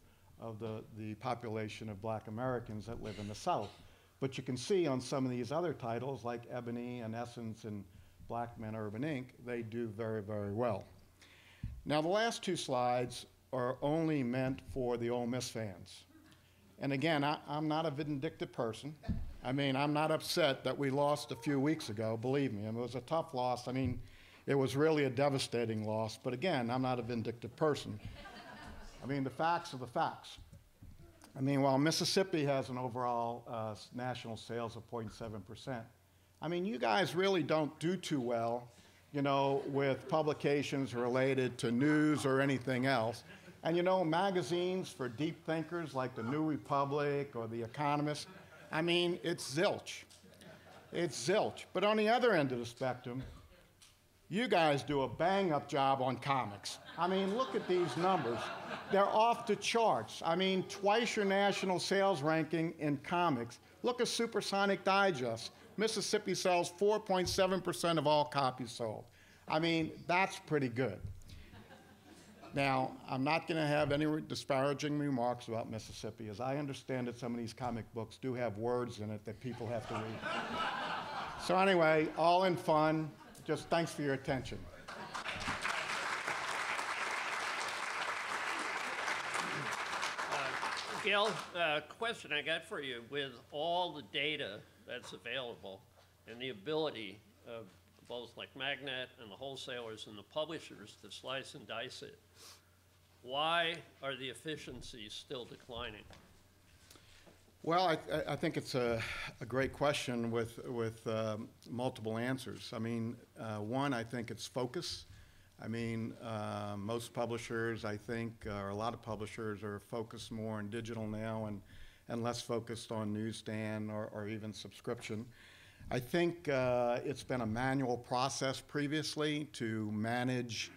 the population of Black Americans that live in the South. But you can see on some of these other titles, like Ebony and Essence and Black Men Urban Inc., they do very, very well. Now, the last 2 slides are only meant for the Ole Miss fans. And again, I'm not a vindictive person. I mean, I'm not upset that we lost a few weeks ago, believe me. It was a tough loss. I mean, it was really a devastating loss. But again, I'm not a vindictive person. I mean, the facts are the facts. I mean, while Mississippi has an overall national sales of 0.7%, I mean, you guys really don't do too well, you know, with publications related to news or anything else. And you know, magazines for deep thinkers like the New Republic or The Economist, I mean, it's zilch. It's zilch. But on the other end of the spectrum, you guys do a bang-up job on comics. I mean, look at these numbers. They're off the charts. I mean, twice your national sales ranking in comics. Look at Supersonic Digest. Mississippi sells 4.7% of all copies sold. I mean, that's pretty good. Now, I'm not going to have any disparaging remarks about Mississippi. As I understand it, some of these comic books do have words in it that people have to read. So anyway, all in fun. Just thanks for your attention. Gil, question I got for you. With all the data that's available and the ability of both like Magnet and the wholesalers and the publishers to slice and dice it, why are the efficiencies still declining? Well, I think it's a great question with multiple answers. I mean, one, I think it's focus. I mean, most publishers, I think, or a lot of publishers are focused more on digital now and less focused on newsstand or even subscription. I think it's been a manual process previously to manage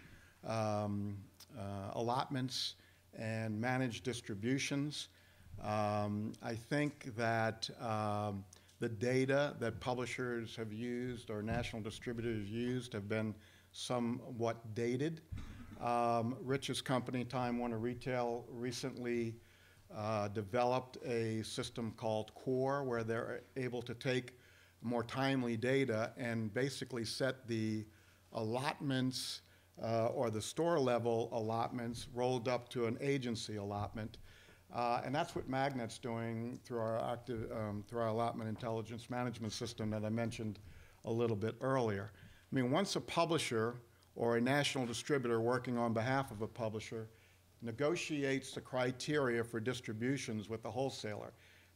allotments and manage distributions. I think that the data that publishers have used or national distributors used have been somewhat dated. Rich's company, Time Warner Retail, recently developed a system called Core, where they're able to take more timely data and basically set the allotments or the store level allotments rolled up to an agency allotment And that's what Magnet's doing through through our allotment intelligence management system that I mentioned a little bit earlier. I mean, once a publisher or a national distributor working on behalf of a publisher negotiates the criteria for distributions with the wholesaler,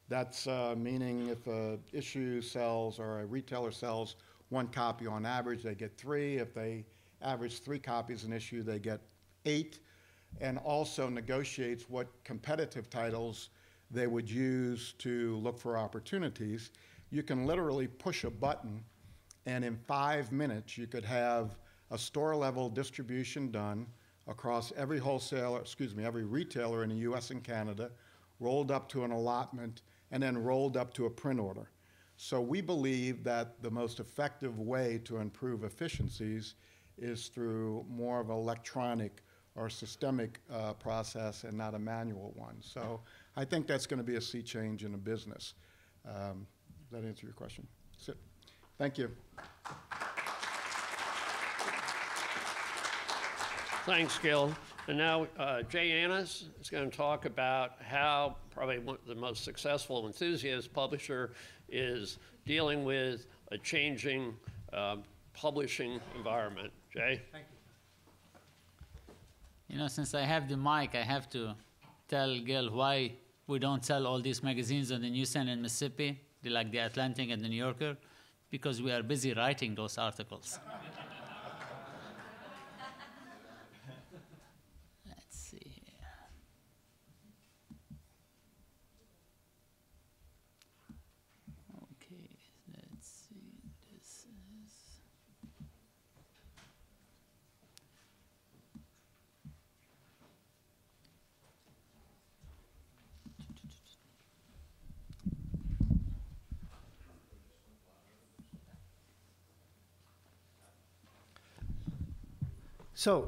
that's meaning if an issue sells or a retailer sells 1 copy on average, they get 3. If they average 3 copies an issue, they get 8. And also negotiates what competitive titles they would use to look for opportunities. You can literally push a button, and in 5 minutes, you could have a store-level distribution done across every every retailer in the US and Canada, rolled up to an allotment, and then rolled up to a print order. So we believe that the most effective way to improve efficiencies is through more of an electronic or systemic process and not a manual one. So I think that's going to be a sea change in the business. Does that answer your question? That's it. Thank you. Thanks, Gil. And now Jay Annis is going to talk about how probably one of the most successful enthusiast publisher is dealing with a changing publishing environment. Jay? Thank you. You know, since I have the mic, I have to tell Gil why we don't sell all these magazines on the newsstand in Mississippi, like the Atlantic and the New Yorker, because we are busy writing those articles. Let's see here. Okay, let's see. This is... So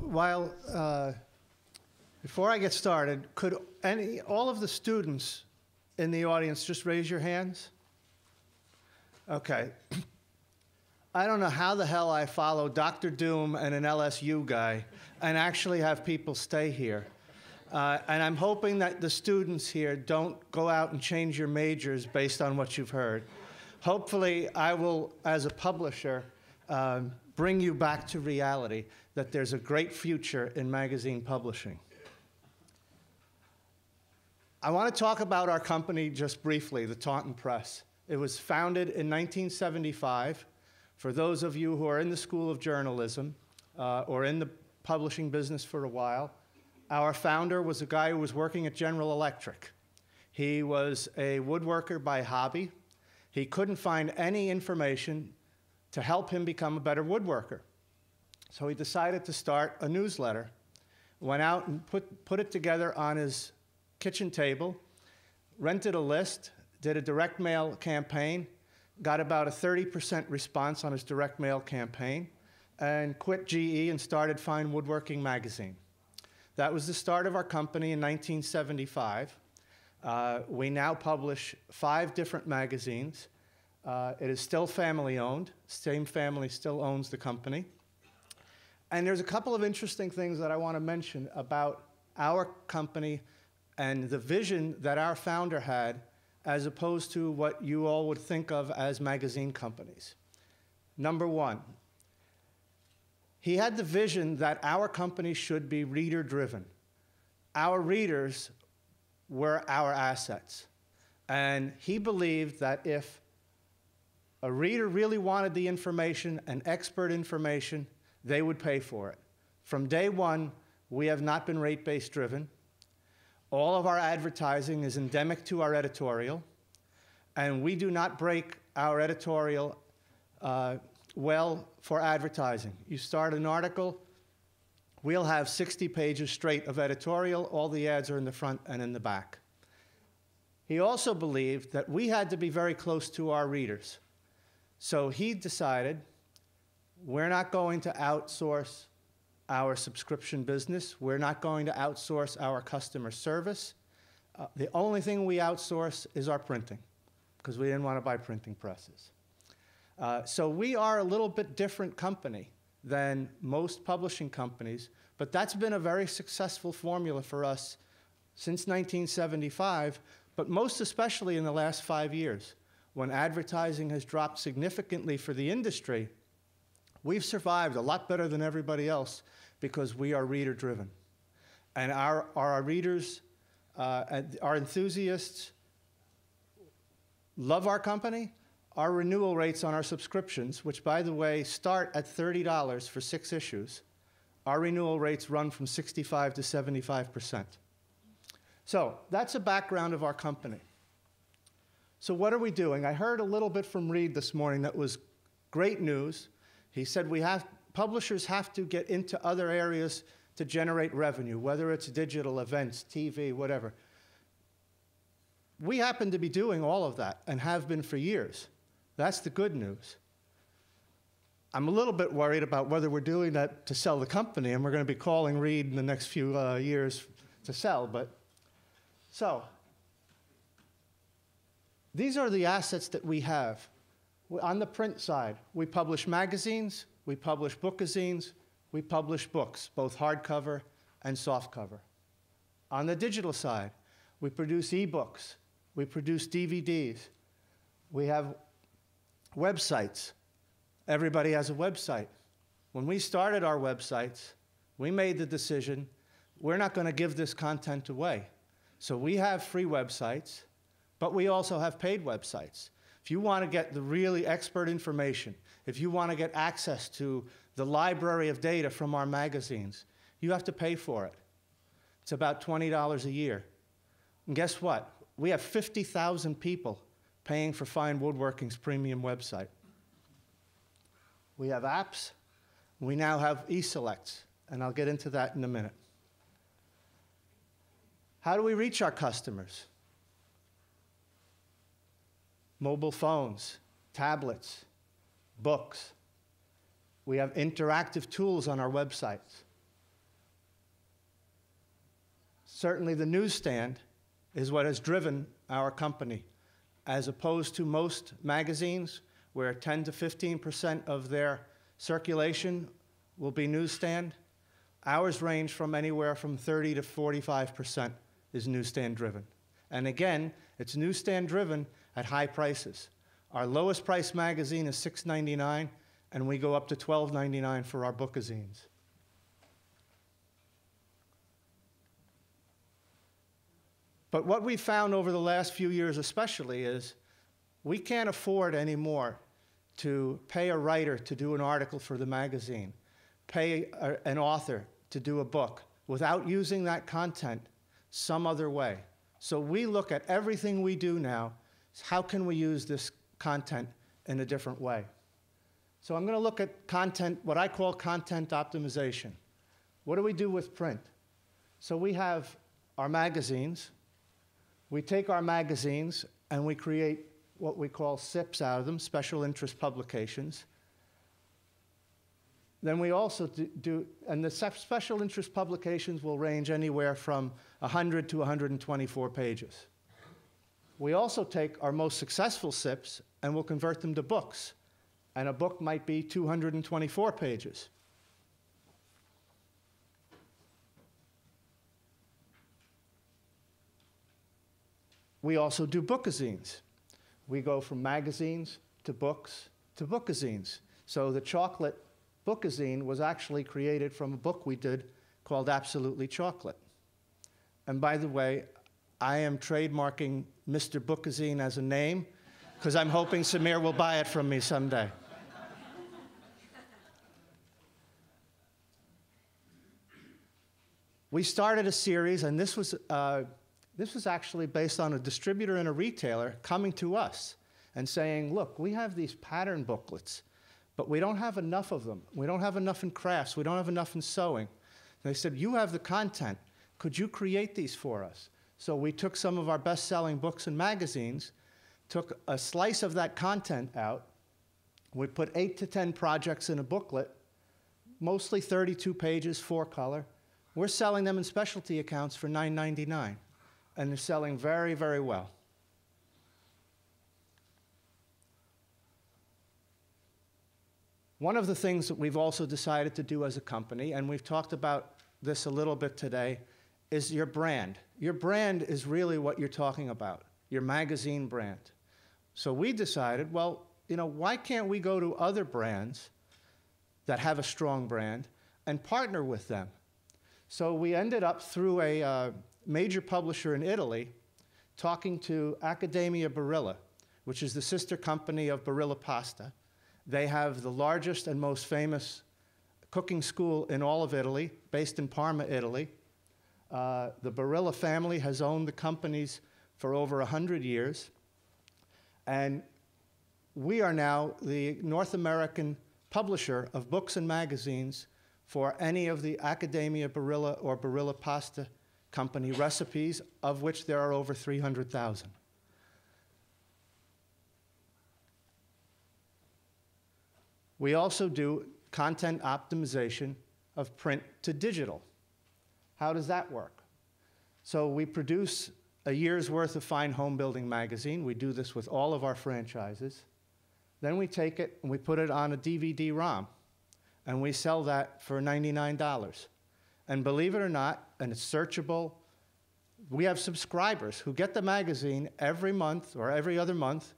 before I get started, could all of the students in the audience just raise your hands? Okay. I don't know how the hell I follow Dr. Doom and an LSU guy and actually have people stay here. And I'm hoping that the students here don't go out and change your majors based on what you've heard. Hopefully, I will, as a publisher, bring you back to reality, that there's a great future in magazine publishing. I want to talk about our company just briefly, the Taunton Press. It was founded in 1975. For those of you who are in the School of Journalism or in the publishing business for a while, our founder was a guy who was working at General Electric. He was a woodworker by hobby. He couldn't find any information to help him become a better woodworker. So he decided to start a newsletter, went out and put it together on his kitchen table, rented a list, did a direct mail campaign, got about a 30% response on his direct mail campaign, and quit GE and started Fine Woodworking Magazine. That was the start of our company in 1975. We now publish 5 different magazines. It is still family-owned. Same family still owns the company. And there's a couple of interesting things that I want to mention about our company and the vision that our founder had as opposed to what you all would think of as magazine companies. Number one, he had the vision that our company should be reader-driven. Our readers were our assets. And he believed that if a reader really wanted the information and expert information, they would pay for it. From day one, we have not been rate-based driven. All of our advertising is endemic to our editorial, and we do not break our editorial well for advertising. You start an article, we'll have 60 pages straight of editorial. All the ads are in the front and in the back. He also believed that we had to be very close to our readers. So he decided, we're not going to outsource our subscription business. We're not going to outsource our customer service. The only thing we outsource is our printing, because we didn't want to buy printing presses. So we are a little bit different company than most publishing companies, but that's been a very successful formula for us since 1975, but most especially in the last 5 years, when advertising has dropped significantly for the industry, we've survived a lot better than everybody else because we are reader-driven. And our readers, our enthusiasts love our company. Our renewal rates on our subscriptions, which, by the way, start at $30 for 6 issues, our renewal rates run from 65 to 75%. So that's a background of our company. So what are we doing? I heard a little bit from Reed this morning that was great news. He said publishers have to get into other areas to generate revenue, whether it's digital, events, TV, whatever. We happen to be doing all of that and have been for years. That's the good news. I'm a little bit worried about whether we're doing that to sell the company, and we're going to be calling Reed in the next few years to sell. So these are the assets that we have. On the print side, we publish magazines, we publish bookazines, we publish books, both hardcover and softcover. On the digital side, we produce ebooks, we produce DVDs, we have websites. Everybody has a website. When we started our websites, we made the decision, we're not going to give this content away. So we have free websites, but we also have paid websites. If you want to get the really expert information, if you want to get access to the library of data from our magazines, you have to pay for it. It's about $20 a year. And guess what? We have 50,000 people paying for Fine Woodworking's premium website. We have apps. We now have e-selects, and I'll get into that in a minute. How do we reach our customers? Mobile phones, tablets, books. We have interactive tools on our websites. Certainly the newsstand is what has driven our company, as opposed to most magazines where 10 to 15% of their circulation will be newsstand. Ours range from anywhere from 30 to 45% is newsstand driven. And again, it's newsstand driven at high prices. Our lowest price magazine is $6.99, and we go up to $12.99 for our bookazines. But what we found over the last few years especially is we can't afford anymore to pay a writer to do an article for the magazine, pay an author to do a book without using that content some other way. So we look at everything we do now, how can we use this content in a different way? So I'm going to look at content, what I call content optimization. What do we do with print? So we have our magazines. We take our magazines and we create what we call SIPs out of them, special interest publications. Then we also and the special interest publications will range anywhere from 100 to 124 pages. We also take our most successful SIPs and we'll convert them to books. And a book might be 224 pages. We also do bookazines. We go from magazines to books to bookazines. So the chocolate bookazine was actually created from a book we did called Absolutely Chocolate. And by the way, I am trademarking Mr. Bookazine as a name because I'm hoping Samir will buy it from me someday. We started a series, and this was actually based on a distributor and a retailer coming to us and saying, look, we have these pattern booklets, but we don't have enough of them. We don't have enough in crafts. We don't have enough in sewing. And they said, you have the content. Could you create these for us? So we took some of our best-selling books and magazines, took a slice of that content out. We put 8 to 10 projects in a booklet, mostly 32 pages, 4-color. We're selling them in specialty accounts for $9.99. And they're selling very, very well. One of the things that we've also decided to do as a company, and we've talked about this a little bit today, is your brand. Your brand is really what you're talking about, your magazine brand. So we decided, well, you know, why can't we go to other brands that have a strong brand and partner with them? So we ended up through a major publisher in Italy talking to Accademia Barilla, which is the sister company of Barilla Pasta. They have the largest and most famous cooking school in all of Italy, based in Parma, Italy. The Barilla family has owned the companies for over 100 years. And we are now the North American publisher of books and magazines for any of the Accademia Barilla or Barilla Pasta Company recipes, of which there are over 300,000. We also do content optimization of print to digital. How does that work? So we produce a year's worth of Fine Home Building magazine. We do this with all of our franchises. Then we take it and we put it on a DVD-ROM, and we sell that for $99. And believe it or not, and it's searchable, we have subscribers who get the magazine every month or every other month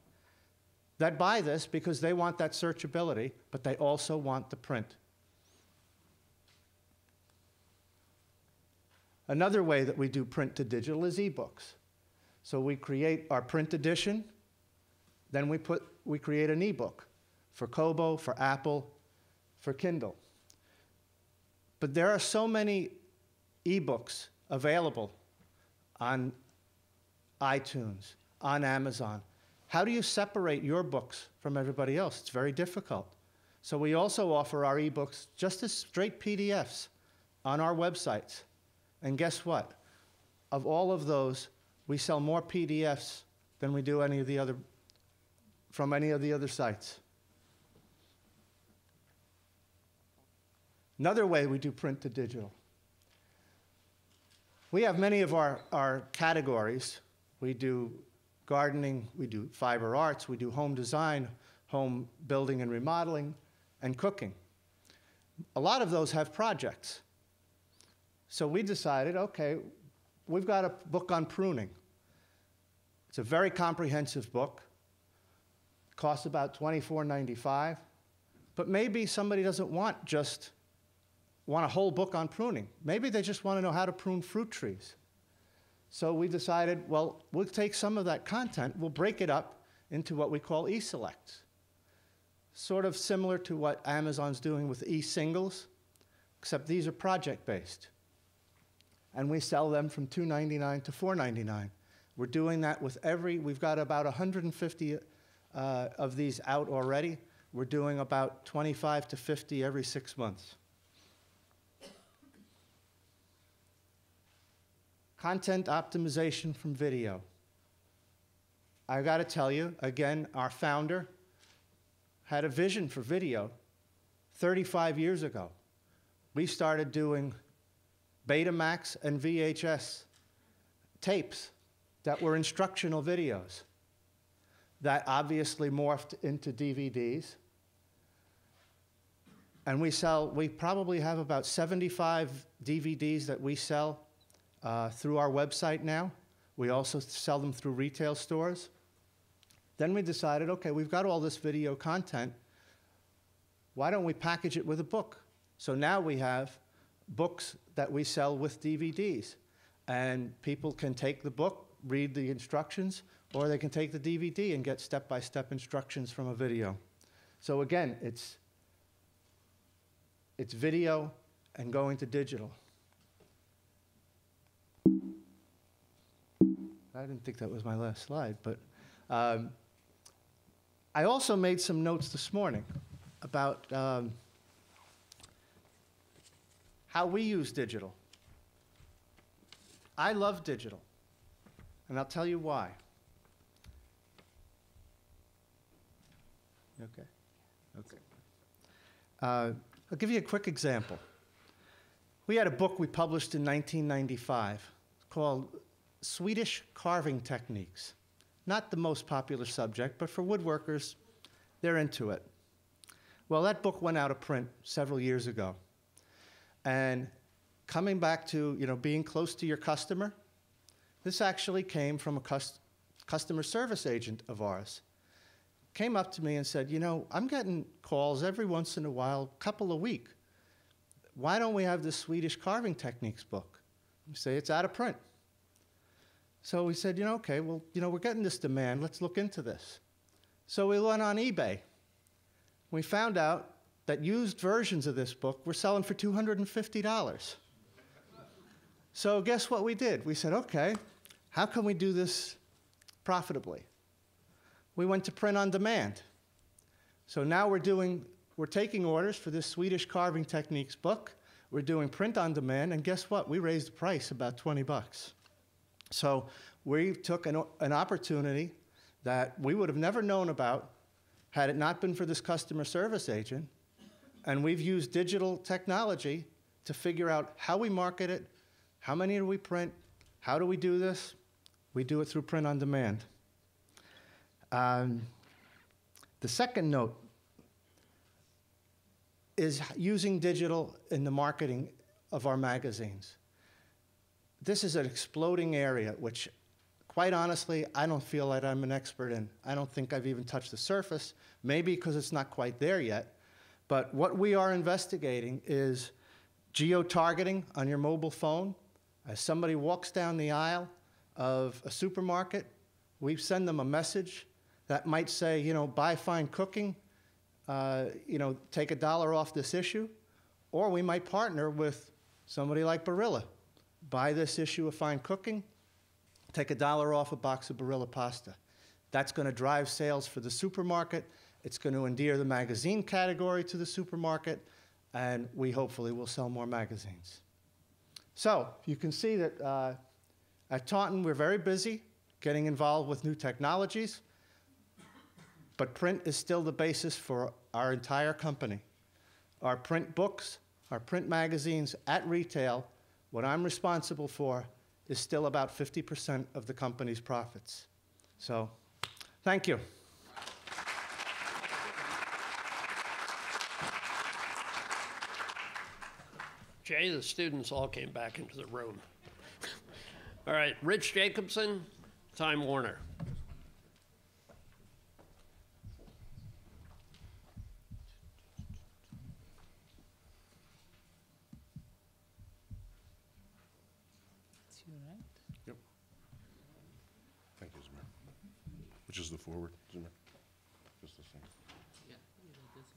that buy this because they want that searchability, but they also want the print. Another way that we do print to digital is ebooks. So we create our print edition, then we create an ebook for Kobo, for Apple, for Kindle. But there are so many ebooks available on iTunes, on Amazon. How do you separate your books from everybody else? It's very difficult. So we also offer our ebooks just as straight PDFs on our websites. And guess what? Of all of those, we sell more PDFs than we do from any of the other sites. Another way we do print to digital. We have many of our categories. We do gardening, we do fiber arts, we do home design, home building and remodeling, and cooking. A lot of those have projects. So we decided, okay, we've got a book on pruning. It's a very comprehensive book. It costs about $24.95. But maybe somebody doesn't want a whole book on pruning. Maybe they just want to know how to prune fruit trees. So we decided, well, we'll take some of that content, we'll break it up into what we call e-selects. Sort of similar to what Amazon's doing with e-singles, except these are project-based. And we sell them from $2.99 to $4.99. We're doing that with we've got about 150 of these out already. We're doing about 25 to 50 every 6 months. Content optimization from video. I got to tell you, again, our founder had a vision for video 35 years ago. We started doing Betamax and VHS tapes that were instructional videos that obviously morphed into DVDs. And we probably have about 75 DVDs that we sell through our website now. We also sell them through retail stores. Then we decided, okay, we've got all this video content. Why don't we package it with a book? So now we have books that we sell with DVDs. And people can take the book, read the instructions, or they can take the DVD and get step-by-step instructions from a video. So again, it's video and going to digital. I didn't think that was my last slide, but I also made some notes this morning about how we use digital. I love digital, and I'll tell you why. Okay. I'll give you a quick example. We had a book we published in 1995 called Swedish Carving Techniques. Not the most popular subject, but for woodworkers, they're into it. Well, that book went out of print several years ago. And coming back to, being close to your customer, this actually came from a customer service agent of ours. Came up to me and said, I'm getting calls every once in a while, couple a week. Why don't we have the Swedish carving techniques book? We say it's out of print. So we said, okay, well, we're getting this demand. Let's look into this. So we went on eBay. We found out that used versions of this book were selling for $250. So guess what we did? We said, okay, how can we do this profitably? We went to print on demand. So now we're taking orders for this Swedish carving techniques book. We're doing print on demand, and guess what? We raised the price about 20 bucks. So we took an opportunity that we would have never known about had it not been for this customer service agent, and we've used digital technology to figure out how we market it, how many do we print, how do we do this? We do it through print on demand. The second note is using digital in the marketing of our magazines. This is an exploding area, which, quite honestly, I don't feel that I'm an expert in. I don't think I've even touched the surface, maybe because it's not quite there yet. But what we are investigating is geo-targeting on your mobile phone. As somebody walks down the aisle of a supermarket, we send them a message that might say, buy fine cooking, take $1 off this issue. Or we might partner with somebody like Barilla. Buy this issue of fine cooking, take $1 off a box of Barilla pasta. That's going to drive sales for the supermarket. It's going to endear the magazine category to the supermarket, and we hopefully will sell more magazines. So you can see that at Taunton, we're very busy getting involved with new technologies, but print is still the basis for our entire company. Our print books, our print magazines at retail, what I'm responsible for is still about 50% of the company's profits. So, thank you. Jay, the students all came back into the room. All right, Rich Jacobsen, Time Warner. Yep. Thank you, Zimmer. Which is the forward, Zimmer? Just the same.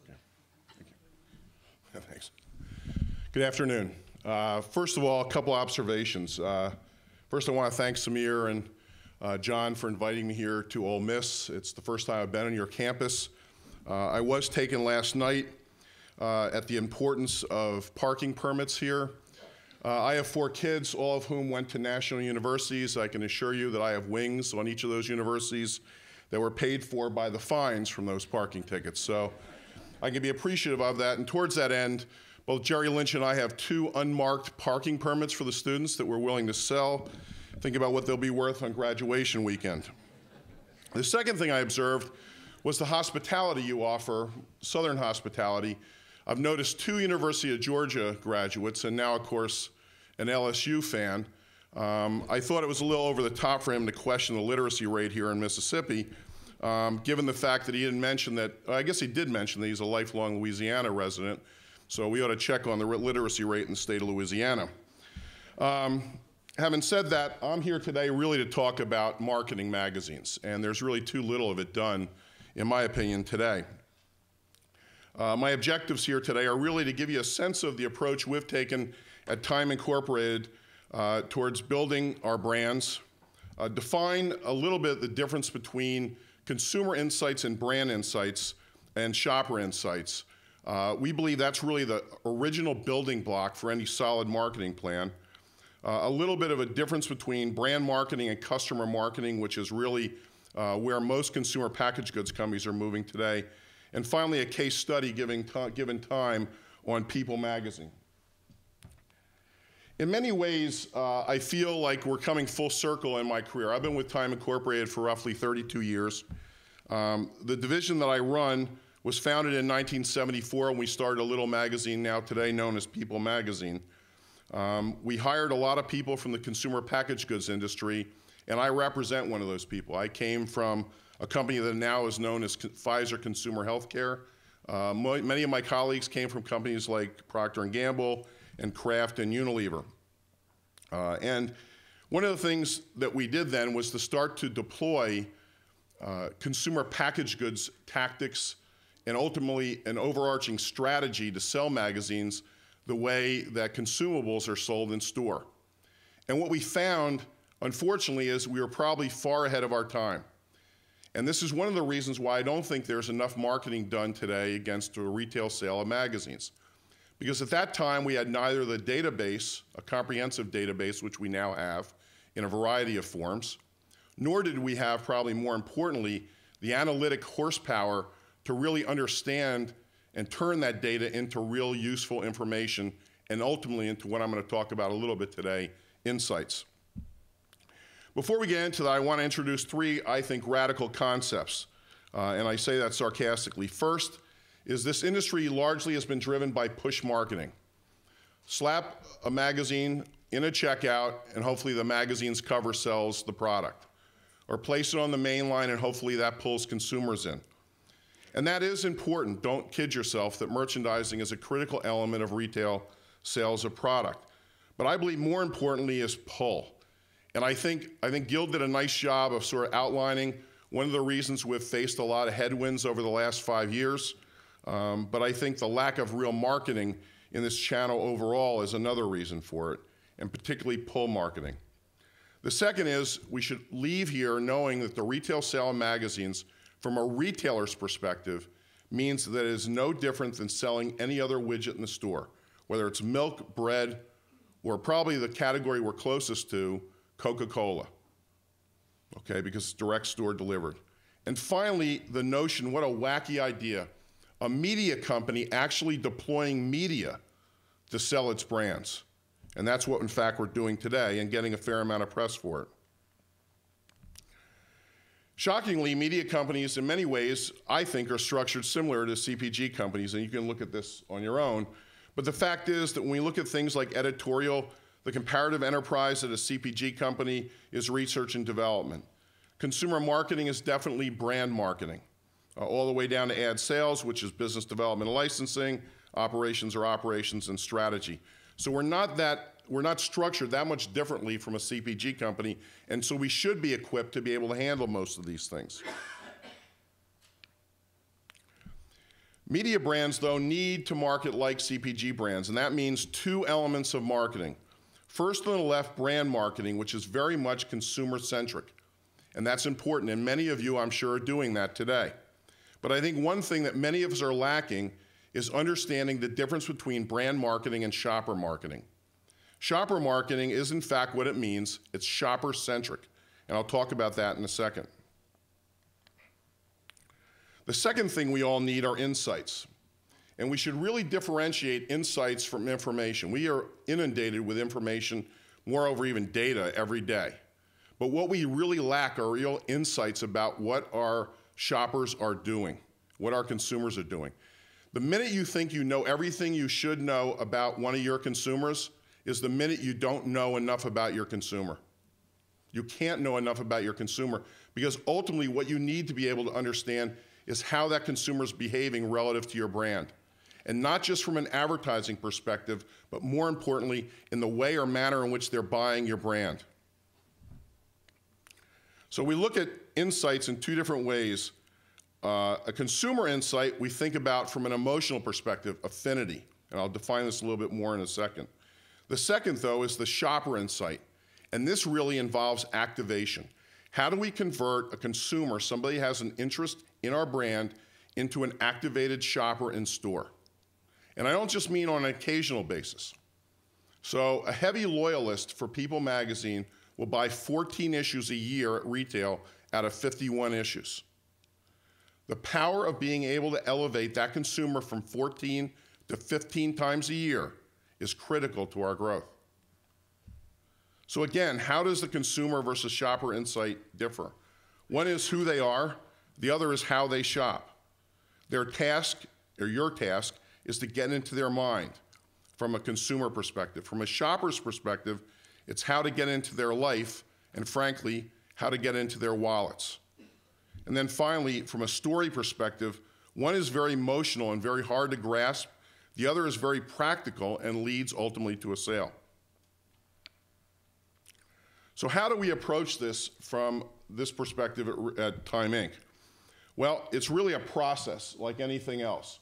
Yeah. Thank you. Thanks. Good afternoon. First of all, a couple observations. First, I want to thank Samir and John for inviting me here to Ole Miss. It's the first time I've been on your campus. I was taken last night at the importance of parking permits here. I have 4 kids, all of whom went to national universities. I can assure you that I have wings on each of those universities that were paid for by the fines from those parking tickets. So I can be appreciative of that. And towards that end, both Jerry Lynch and I have 2 unmarked parking permits for the students that we're willing to sell. Think about what they'll be worth on graduation weekend. The second thing I observed was the hospitality you offer, Southern hospitality. I've noticed 2 University of Georgia graduates, and now, of course, an LSU fan. I thought it was a little over the top for him to question the literacy rate here in Mississippi, given the fact that he didn't mention that, I guess he did mention that he's a lifelong Louisiana resident, so we ought to check on the literacy rate in the state of Louisiana. Having said that, I'm here today really to talk about marketing magazines, and there's really too little of it done, in my opinion, today. My objectives here today are really to give you a sense of the approach we've taken at Time Incorporated towards building our brands, define a little bit the difference between consumer insights and brand insights and shopper insights. We believe that's really the original building block for any solid marketing plan. A little bit of a difference between brand marketing and customer marketing, which is really where most consumer packaged goods companies are moving today. And finally, a case study given time on People magazine. In many ways, I feel like we're coming full circle in my career. I've been with Time Incorporated for roughly 32 years. The division that I run was founded in 1974, and we started a little magazine now today known as People magazine. We hired a lot of people from the consumer packaged goods industry, and I represent one of those people. I came from a company that now is known as Pfizer Consumer Healthcare. Many of my colleagues came from companies like Procter & Gamble and Kraft and Unilever. And one of the things that we did then was to start to deploy consumer packaged goods tactics and ultimately an overarching strategy to sell magazines the way that consumables are sold in store. And what we found, unfortunately, is we were probably far ahead of our time. And this is one of the reasons why I don't think there's enough marketing done today against a retail sale of magazines. Because at that time, we had neither the database, a comprehensive database, which we now have in a variety of forms, nor did we have, probably more importantly, the analytic horsepower to really understand and turn that data into real useful information and ultimately into what I'm going to talk about a little bit today, insights. Before we get into that, I want to introduce three, I think, radical concepts, and I say that sarcastically. First is this industry largely has been driven by push marketing. Slap a magazine in a checkout, and hopefully the magazine's cover sells the product. Or place it on the main line, and hopefully that pulls consumers in. And that is important. Don't kid yourself that merchandising is a critical element of retail sales of product. But I believe more importantly is pull. And I think Gil did a nice job of sort of outlining one of the reasons we've faced a lot of headwinds over the last 5 years. But I think the lack of real marketing in this channel overall is another reason for it, and particularly pull marketing. The second is we should leave here knowing that the retail sale of magazines from a retailer's perspective means that it is no different than selling any other widget in the store, whether it's milk, bread, or probably the category we're closest to, Coca-Cola, okay, because it's direct store delivered. And finally, the notion, what a wacky idea, a media company actually deploying media to sell its brands. And that's what, in fact, we're doing today and getting a fair amount of press for it. Shockingly, media companies, in many ways, I think, are structured similar to CPG companies, and you can look at this on your own. But the fact is that when we look at things like editorial, the comparative enterprise at a CPG company is research and development. Consumer marketing is definitely brand marketing, all the way down to ad sales, which is business development and licensing, operations and strategy. So we're not structured that much differently from a CPG company, and so we should be equipped to be able to handle most of these things. Media brands, though, need to market like CPG brands, and that means two elements of marketing. First on the left, brand marketing, which is very much consumer-centric, and that's important, and many of you, I'm sure, are doing that today. But I think one thing that many of us are lacking is understanding the difference between brand marketing and shopper marketing. Shopper marketing is, in fact, what it means. It's shopper-centric, and I'll talk about that in a second. The second thing we all need are insights, and we should really differentiate insights from information. We are inundated with information, moreover even data, every day. But what we really lack are real insights about what our shoppers are doing, what our consumers are doing. The minute you think you know everything you should know about one of your consumers is the minute you don't know enough about your consumer. You can't know enough about your consumer because ultimately what you need to be able to understand is how that consumer is behaving relative to your brand. And not just from an advertising perspective, but more importantly, in the way or manner in which they're buying your brand. So we look at insights in two different ways. A consumer insight we think about from an emotional perspective, affinity, and I'll define this a little bit more in a second. The second, though, is the shopper insight, and this really involves activation. How do we convert a consumer, somebody who has an interest in our brand, into an activated shopper in store? And I don't just mean on an occasional basis. So a heavy loyalist for People magazine will buy 14 issues a year at retail out of 51 issues. The power of being able to elevate that consumer from 14 to 15 times a year is critical to our growth. So again, how does the consumer versus shopper insight differ? One is who they are, the other is how they shop. Their task, or your task, is to get into their mind. from a consumer perspective. From a shopper's perspective, it's how to get into their life, and frankly, how to get into their wallets. And then finally, from a story perspective, one is very emotional and very hard to grasp. The other is very practical and leads ultimately to a sale. So how do we approach this from this perspective at Time Inc.? Well, it's really a process like anything else.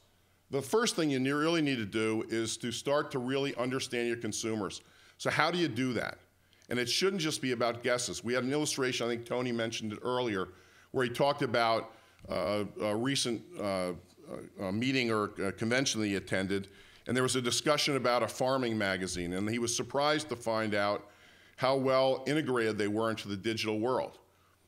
The first thing you really need to do is to start to really understand your consumers. So how do you do that? And it shouldn't just be about guesses. We had an illustration, I think Tony mentioned it earlier, where he talked about a recent meeting or convention that he attended, and there was a discussion about a farming magazine, and he was surprised to find out how well integrated they were into the digital world.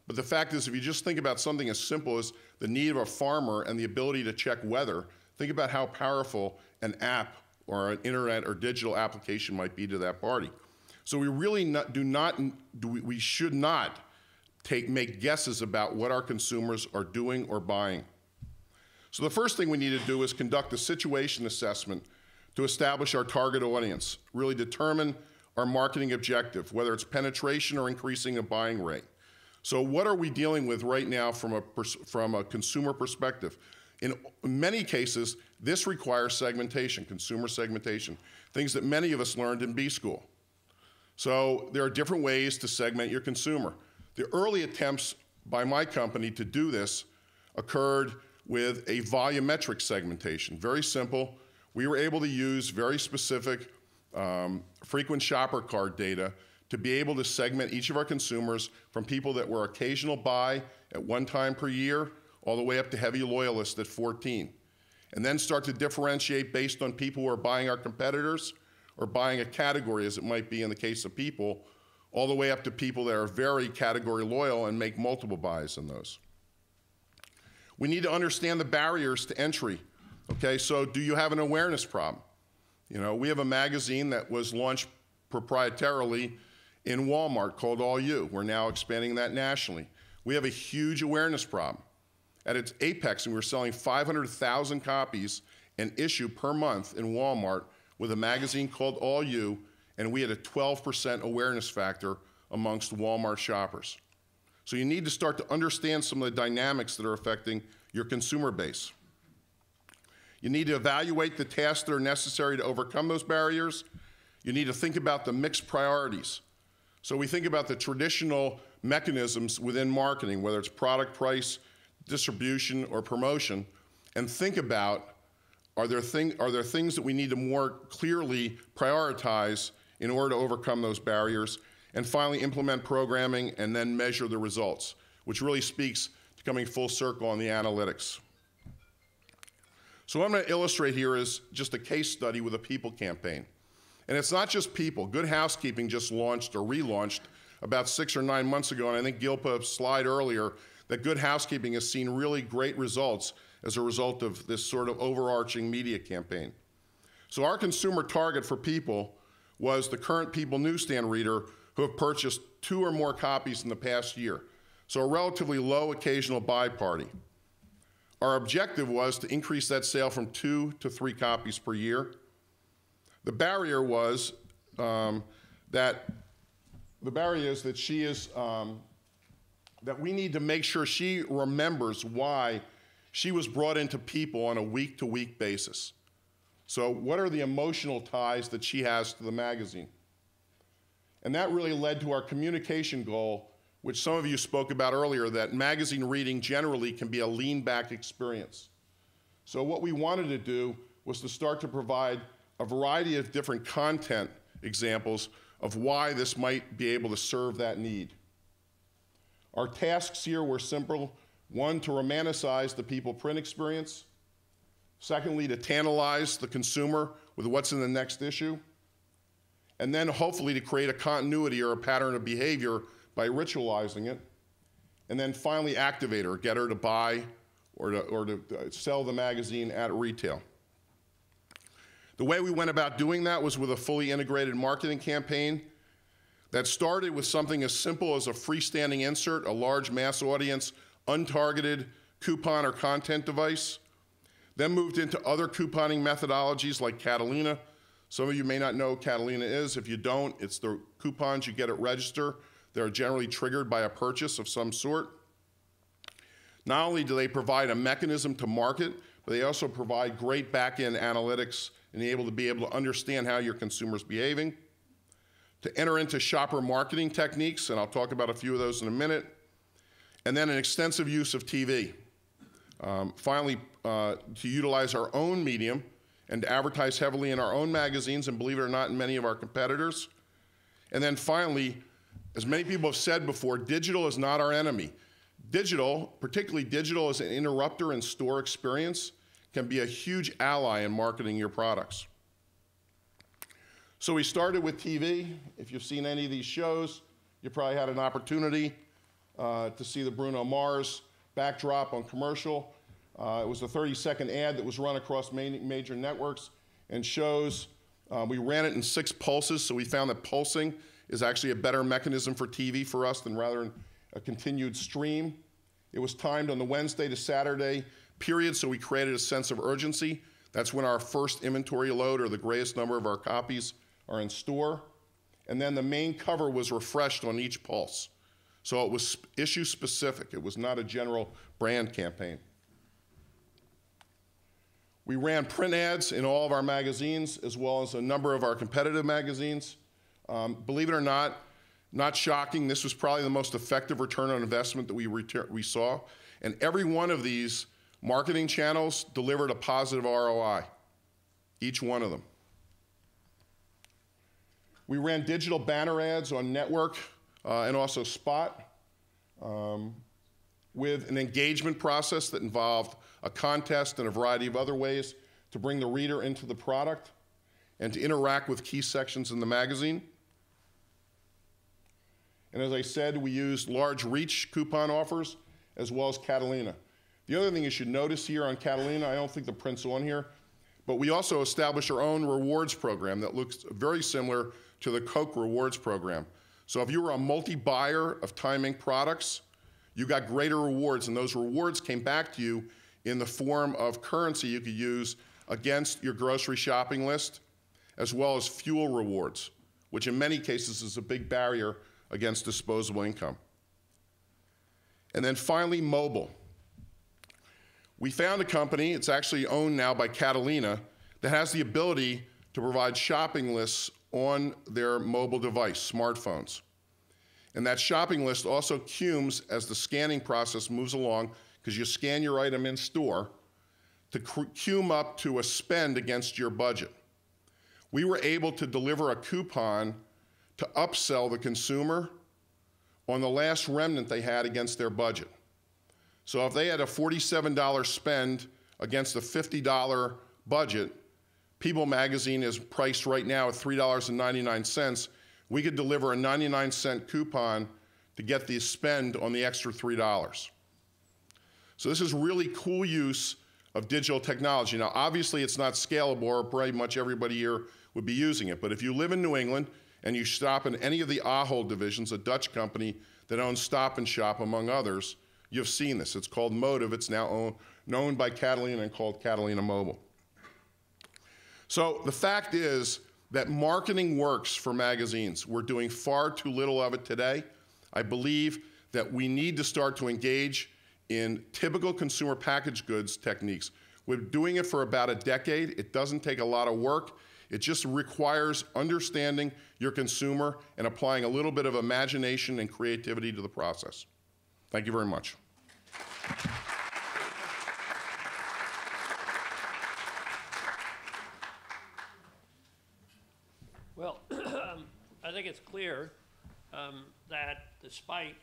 But the fact is, if you just think about something as simple as the need of a farmer and the ability to check weather, think about how powerful an app or an internet or digital application might be to that party. So we really we should not make guesses about what our consumers are doing or buying. So the first thing we need to do is conduct a situation assessment to establish our target audience, really determine our marketing objective, whether it's penetration or increasing a buying rate. So what are we dealing with right now from a consumer perspective? In many cases, this requires segmentation, consumer segmentation, things that many of us learned in B school. So there are different ways to segment your consumer. The early attempts by my company to do this occurred with a volumetric segmentation. Very simple. We were able to use very specific frequent shopper card data to be able to segment each of our consumers from people that were occasional buy at one time per year all the way up to heavy loyalists at 14. And then start to differentiate based on people who are buying our competitors or buying a category, as it might be in the case of people, all the way up to people that are very category loyal and make multiple buys in those. We need to understand the barriers to entry. Okay, so do you have an awareness problem? You know, we have a magazine that was launched proprietarily in Walmart called All You. We're now expanding that nationally. We have a huge awareness problem. At its apex, and we were selling 500,000 copies an issue per month in Walmart with a magazine called All You, and we had a 12% awareness factor amongst Walmart shoppers. So you need to start to understand some of the dynamics that are affecting your consumer base. You need to evaluate the tasks that are necessary to overcome those barriers. You need to think about the mixed priorities. So we think about the traditional mechanisms within marketing, whether it's product, price, distribution, or promotion, and think about, are there things that we need to more clearly prioritize in order to overcome those barriers, and finally implement programming and then measure the results, which really speaks to coming full circle on the analytics. So what I'm going to illustrate here is just a case study with a people campaign. And it's not just people. Good Housekeeping just launched or relaunched about 6 or 9 months ago, and I think Gil put a slide earlier that Good Housekeeping has seen really great results as a result of this sort of overarching media campaign. So our consumer target for people was the current People newsstand reader who have purchased 2 or more copies in the past year. So a relatively low occasional buy party. Our objective was to increase that sale from 2 to 3 copies per year. The barrier was that she is, that we need to make sure she remembers why she was brought into People on a week-to-week basis. So what are the emotional ties that she has to the magazine? And that really led to our communication goal, which some of you spoke about earlier, that magazine reading generally can be a lean-back experience. So what we wanted to do was to start to provide a variety of different content examples of why this might be able to serve that need. Our tasks here were simple. 1, to romanticize the People print experience. Secondly, to tantalize the consumer with what's in the next issue. And then hopefully to create a continuity or a pattern of behavior by ritualizing it. And then finally activate her, get her to buy or to sell the magazine at retail. The way we went about doing that was with a fully integrated marketing campaign that started with something as simple as a freestanding insert, a large mass audience, untargeted coupon or content device, then moved into other couponing methodologies like Catalina, Some of you may not know what Catalina is. If you don't, it's the coupons you get at register that are generally triggered by a purchase of some sort. Not only do they provide a mechanism to market, but they also provide great back-end analytics and be able to understand how your consumer's behaving. To enter into shopper marketing techniques, and I'll talk about a few of those in a minute. And then an extensive use of TV. Finally, to utilize our own medium and to advertise heavily in our own magazines, and believe it or not, in many of our competitors. And then finally, as many people have said before, digital is not our enemy. Digital, particularly digital as an interrupter in store experience, can be a huge ally in marketing your products. So we started with TV. If you've seen any of these shows, you probably had an opportunity to see the Bruno Mars backdrop on commercial. It was a 30-second ad that was run across major networks and shows. We ran it in 6 pulses, so we found that pulsing is actually a better mechanism for TV for us than rather than a continued stream. It was timed on the Wednesday to Saturday period, so we created a sense of urgency. That's when our first inventory load, or the greatest number of our copies, are in store. And then the main cover was refreshed on each pulse. So it was issue specific. It was not a general brand campaign. We ran print ads in all of our magazines, as well as a number of our competitive magazines. Believe it or not shocking, this was probably the most effective return on investment that we saw. And every one of these marketing channels delivered a positive ROI, each one of them. We ran digital banner ads on network and also spot with an engagement process that involved a contest and a variety of other ways to bring the reader into the product and to interact with key sections in the magazine. And as I said, we used large reach coupon offers as well as Catalina. The other thing you should notice here on Catalina, I don't think the print's on here, but we also established our own rewards program that looks very similar to the Coke rewards program. So if you were a multi-buyer of Time Inc. products, you got greater rewards, and those rewards came back to you in the form of currency you could use against your grocery shopping list, as well as fuel rewards, which in many cases is a big barrier against disposable income. And then finally, mobile. We found a company, it's actually owned now by Catalina, that has the ability to provide shopping lists on their mobile device, smartphones. And that shopping list also cumes as the scanning process moves along, because you scan your item in store, to cume up to a spend against your budget. We were able to deliver a coupon to upsell the consumer on the last remnant they had against their budget. So if they had a $47 spend against a $50 budget, People magazine is priced right now at $3.99. We could deliver a 99-cent coupon to get the spend on the extra $3. So this is really cool use of digital technology. Now, obviously, it's not scalable, or pretty much everybody here would be using it. But if you live in New England and you shop in any of the Ahold divisions, a Dutch company that owns Stop and Shop, among others, you've seen this. It's called Motive. It's now known by Catalina and called Catalina Mobile. So the fact is that marketing works for magazines. We're doing far too little of it today. I believe that we need to start to engage in typical consumer packaged goods techniques. We're doing it for about a decade. It doesn't take a lot of work. It just requires understanding your consumer and applying a little bit of imagination and creativity to the process. Thank you very much. Well, I think it's clear that despite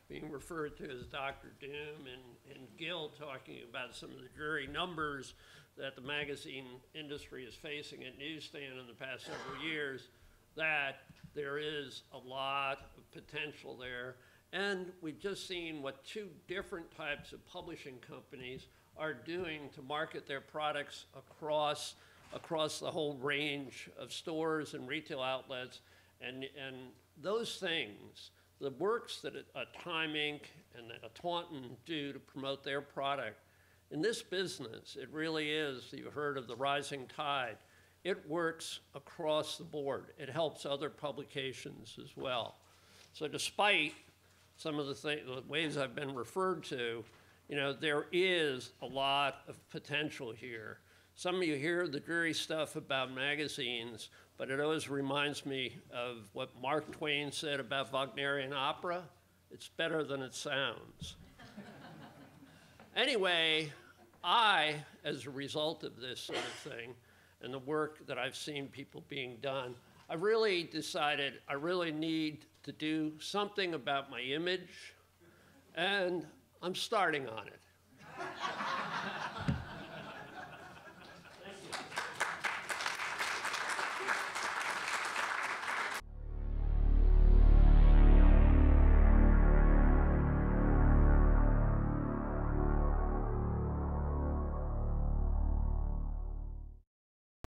being referred to as Dr. Doom and Gil talking about some of the dreary numbers that the magazine industry is facing at newsstand in the past several years, that there is a lot of potential there. And we've just seen what two different types of publishing companies are doing to market their products across the whole range of stores and retail outlets. And those things, the works that a Time Inc. and a Taunton do to promote their product, in this business, it really is, you heard of the rising tide. it works across the board. It helps other publications as well. So despite some of the ways I've been referred to, you know, there is a lot of potential here. Some of you hear the dreary stuff about magazines, but it always reminds me of what Mark Twain said about Wagnerian opera. It's better than it sounds. Anyway, I, as a result of this sort of thing, and the work that I've seen people being done, I really decided I really need to do something about my image, and I'm starting on it.